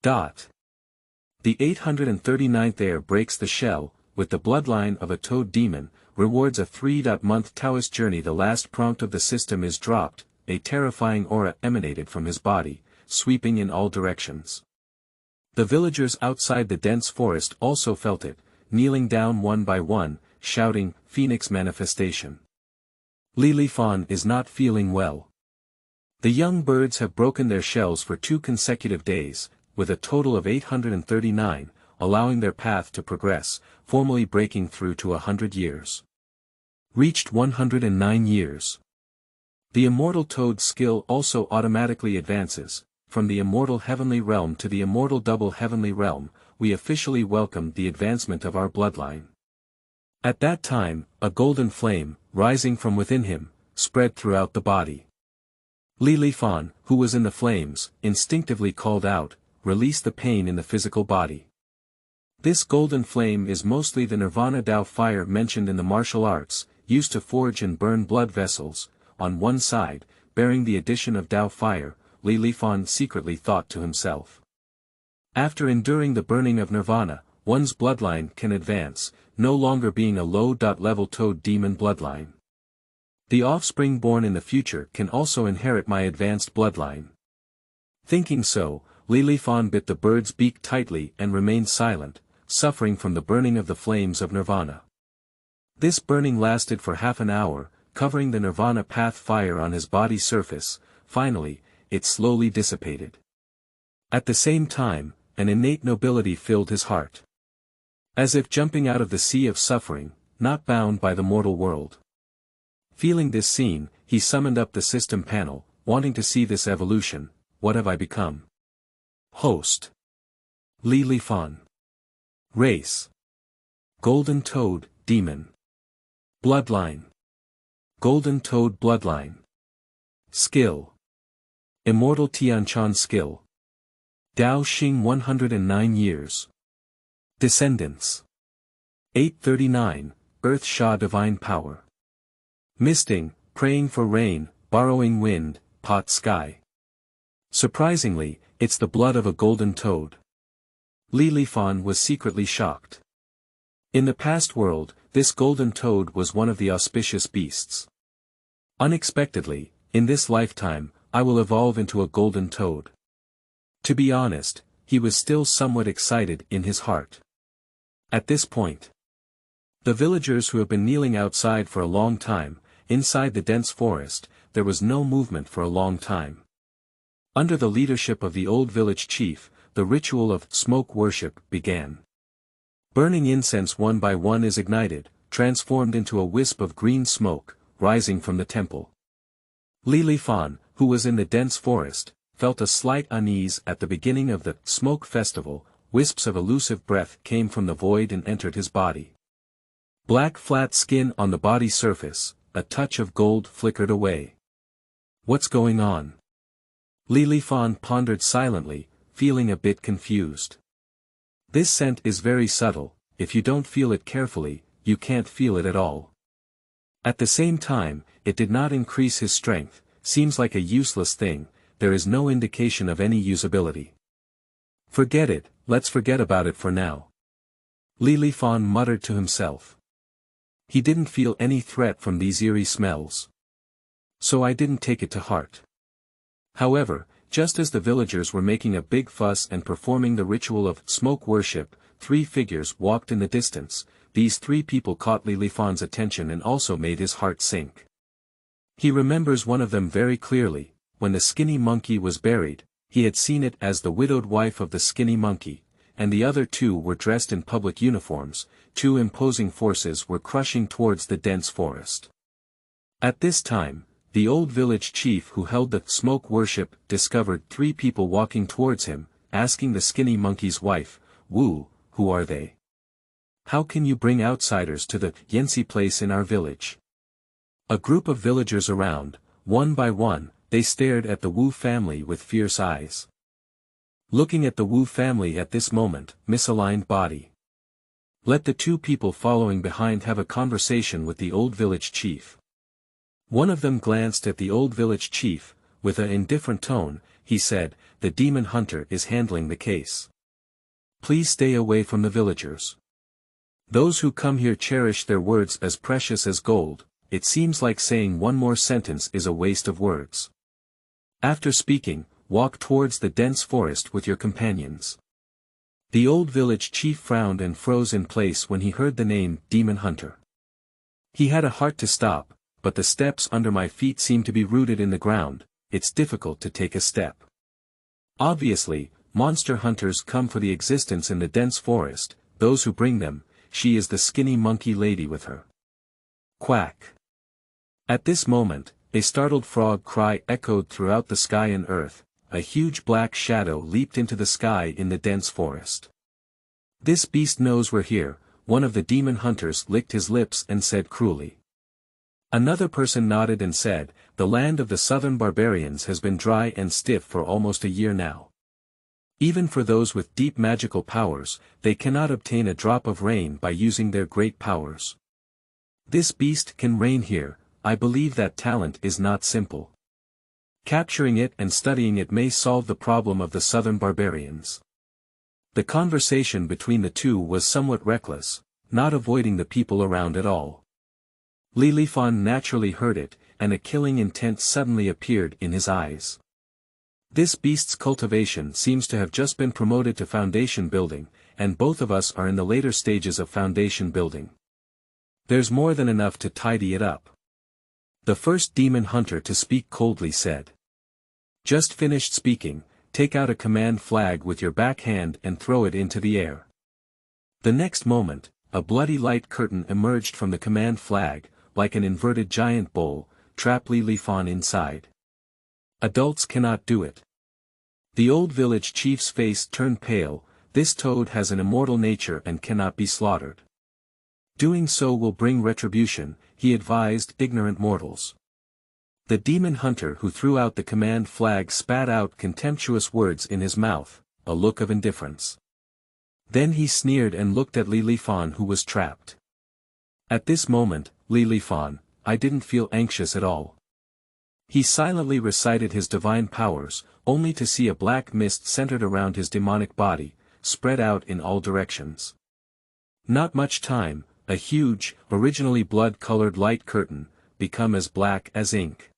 The 839th heir breaks the shell, with the bloodline of a toad demon, rewards a 3-month Taoist journey. The last prompt of the system is dropped, a terrifying aura emanated from his body, sweeping in all directions. The villagers outside the dense forest also felt it, kneeling down one by one, shouting, "Phoenix manifestation." Lifan is not feeling well. The young birds have broken their shells for 2 consecutive days, with a total of 839, allowing their path to progress, formally breaking through to 100 years. Reached 109 years. The immortal toad skill also automatically advances. From the immortal heavenly realm to the immortal double heavenly realm, we officially welcomed the advancement of our bloodline. At that time, a golden flame, rising from within him, spread throughout the body. Lifan, who was in the flames, instinctively called out, "Release the pain in the physical body." This golden flame is mostly the Nirvana Dao fire mentioned in the martial arts, used to forge and burn blood vessels. On one side, bearing the addition of Dao fire, Lifan secretly thought to himself. After enduring the burning of Nirvana, one's bloodline can advance, no longer being a low-level toad demon bloodline. The offspring born in the future can also inherit my advanced bloodline. Thinking so, Lifan bit the bird's beak tightly and remained silent, suffering from the burning of the flames of Nirvana. This burning lasted for half an hour, covering the Nirvana path fire on his body's surface. Finally, it slowly dissipated. At the same time, an innate nobility filled his heart. As if jumping out of the sea of suffering, not bound by the mortal world. Feeling this scene, he summoned up the system panel, wanting to see this evolution. What have I become? Host. Lifan. Race. Golden Toad, Demon. Bloodline. Golden Toad Bloodline. Skill. Immortal Tianchan Skill. Dao Xing 109 years. Descendants. 839, Earth Sha Divine Power. Misting, praying for rain, borrowing wind, pot sky. Surprisingly, it's the blood of a golden toad. Lifan was secretly shocked. In the past world, this golden toad was one of the auspicious beasts. Unexpectedly, in this lifetime, I will evolve into a golden toad. To be honest, he was still somewhat excited in his heart. At this point, the villagers who have been kneeling outside for a long time, inside the dense forest, there was no movement for a long time. Under the leadership of the old village chief, the ritual of smoke worship began. Burning incense one by one is ignited, transformed into a wisp of green smoke, rising from the temple. Lifan, who was in the dense forest, felt a slight unease at the beginning of the smoke festival. Wisps of elusive breath came from the void and entered his body. Black flat skin on the body surface, a touch of gold flickered away. What's going on? Lifan pondered silently, feeling a bit confused. This scent is very subtle, if you don't feel it carefully, you can't feel it at all. At the same time, it did not increase his strength, seems like a useless thing, there is no indication of any usability. Forget it, let's forget about it for now. Lifan muttered to himself. He didn't feel any threat from these eerie smells. So I didn't take it to heart. However, just as the villagers were making a big fuss and performing the ritual of smoke worship, 3 figures walked in the distance. These 3 people caught Lifan's attention and also made his heart sink. He remembers one of them very clearly. When the skinny monkey was buried, he had seen it as the widowed wife of the skinny monkey, and the other 2 were dressed in public uniforms. 2 imposing forces were crushing towards the dense forest. At this time, the old village chief who held the smoke worship discovered 3 people walking towards him, asking the skinny monkey's wife, "Wu, who are they? How can you bring outsiders to the Yanxi place in our village?" A group of villagers around, one by one, they stared at the Wu family with fierce eyes. Looking at the Wu family at this moment, misaligned body. Let the 2 people following behind have a conversation with the old village chief. One of them glanced at the old village chief, with an indifferent tone, he said, "The demon hunter is handling the case. Please stay away from the villagers. Those who come here cherish their words as precious as gold, it seems like saying one more sentence is a waste of words. After speaking, walk towards the dense forest with your companions." The old village chief frowned and froze in place when he heard the name Demon Hunter. He had a heart to stop, but the steps under my feet seem to be rooted in the ground, it's difficult to take a step. Obviously, monster hunters come for the existence in the dense forest, those who bring them, she is the skinny monkey lady with her. Quack. At this moment, a startled frog cry echoed throughout the sky and earth, a huge black shadow leaped into the sky in the dense forest. "This beast knows we're here," one of the demon hunters licked his lips and said cruelly. Another person nodded and said, "The land of the southern barbarians has been dry and stiff for almost a year now. Even for those with deep magical powers, they cannot obtain a drop of rain by using their great powers. This beast can reign here, I believe that talent is not simple. Capturing it and studying it may solve the problem of the southern barbarians." The conversation between the 2 was somewhat reckless, not avoiding the people around at all. Lifan naturally heard it, and a killing intent suddenly appeared in his eyes. This beast's cultivation seems to have just been promoted to foundation building, and both of us are in the later stages of foundation building. There's more than enough to tidy it up. The first demon hunter to speak coldly said. Just finished speaking, take out a command flag with your back hand and throw it into the air. The next moment, a bloody light curtain emerged from the command flag, like an inverted giant bull, trapped Lifan inside. Adults cannot do it. The old village chief's face turned pale. This toad has an immortal nature and cannot be slaughtered. Doing so will bring retribution, he advised ignorant mortals. The demon hunter who threw out the command flag spat out contemptuous words in his mouth, a look of indifference. Then he sneered and looked at Lifan who was trapped. At this moment, Lifan, I didn't feel anxious at all. He silently recited his divine powers, only to see a black mist centered around his demonic body, spread out in all directions. Not much time, a huge, originally blood-colored light curtain, become as black as ink.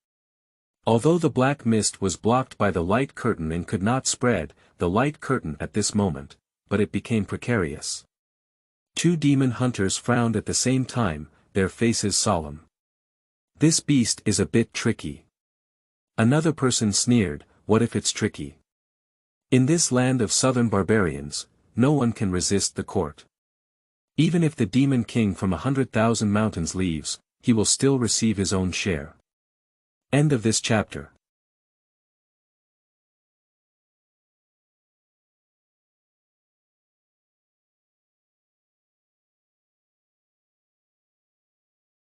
Although the black mist was blocked by the light curtain and could not spread, the light curtain at this moment, but it became precarious. Two demon hunters frowned at the same time, their faces solemn. This beast is a bit tricky. Another person sneered, what if it's tricky? In this land of southern barbarians, no one can resist the court. Even if the demon king from 100,000 mountains leaves, he will still receive his own share. End of this chapter.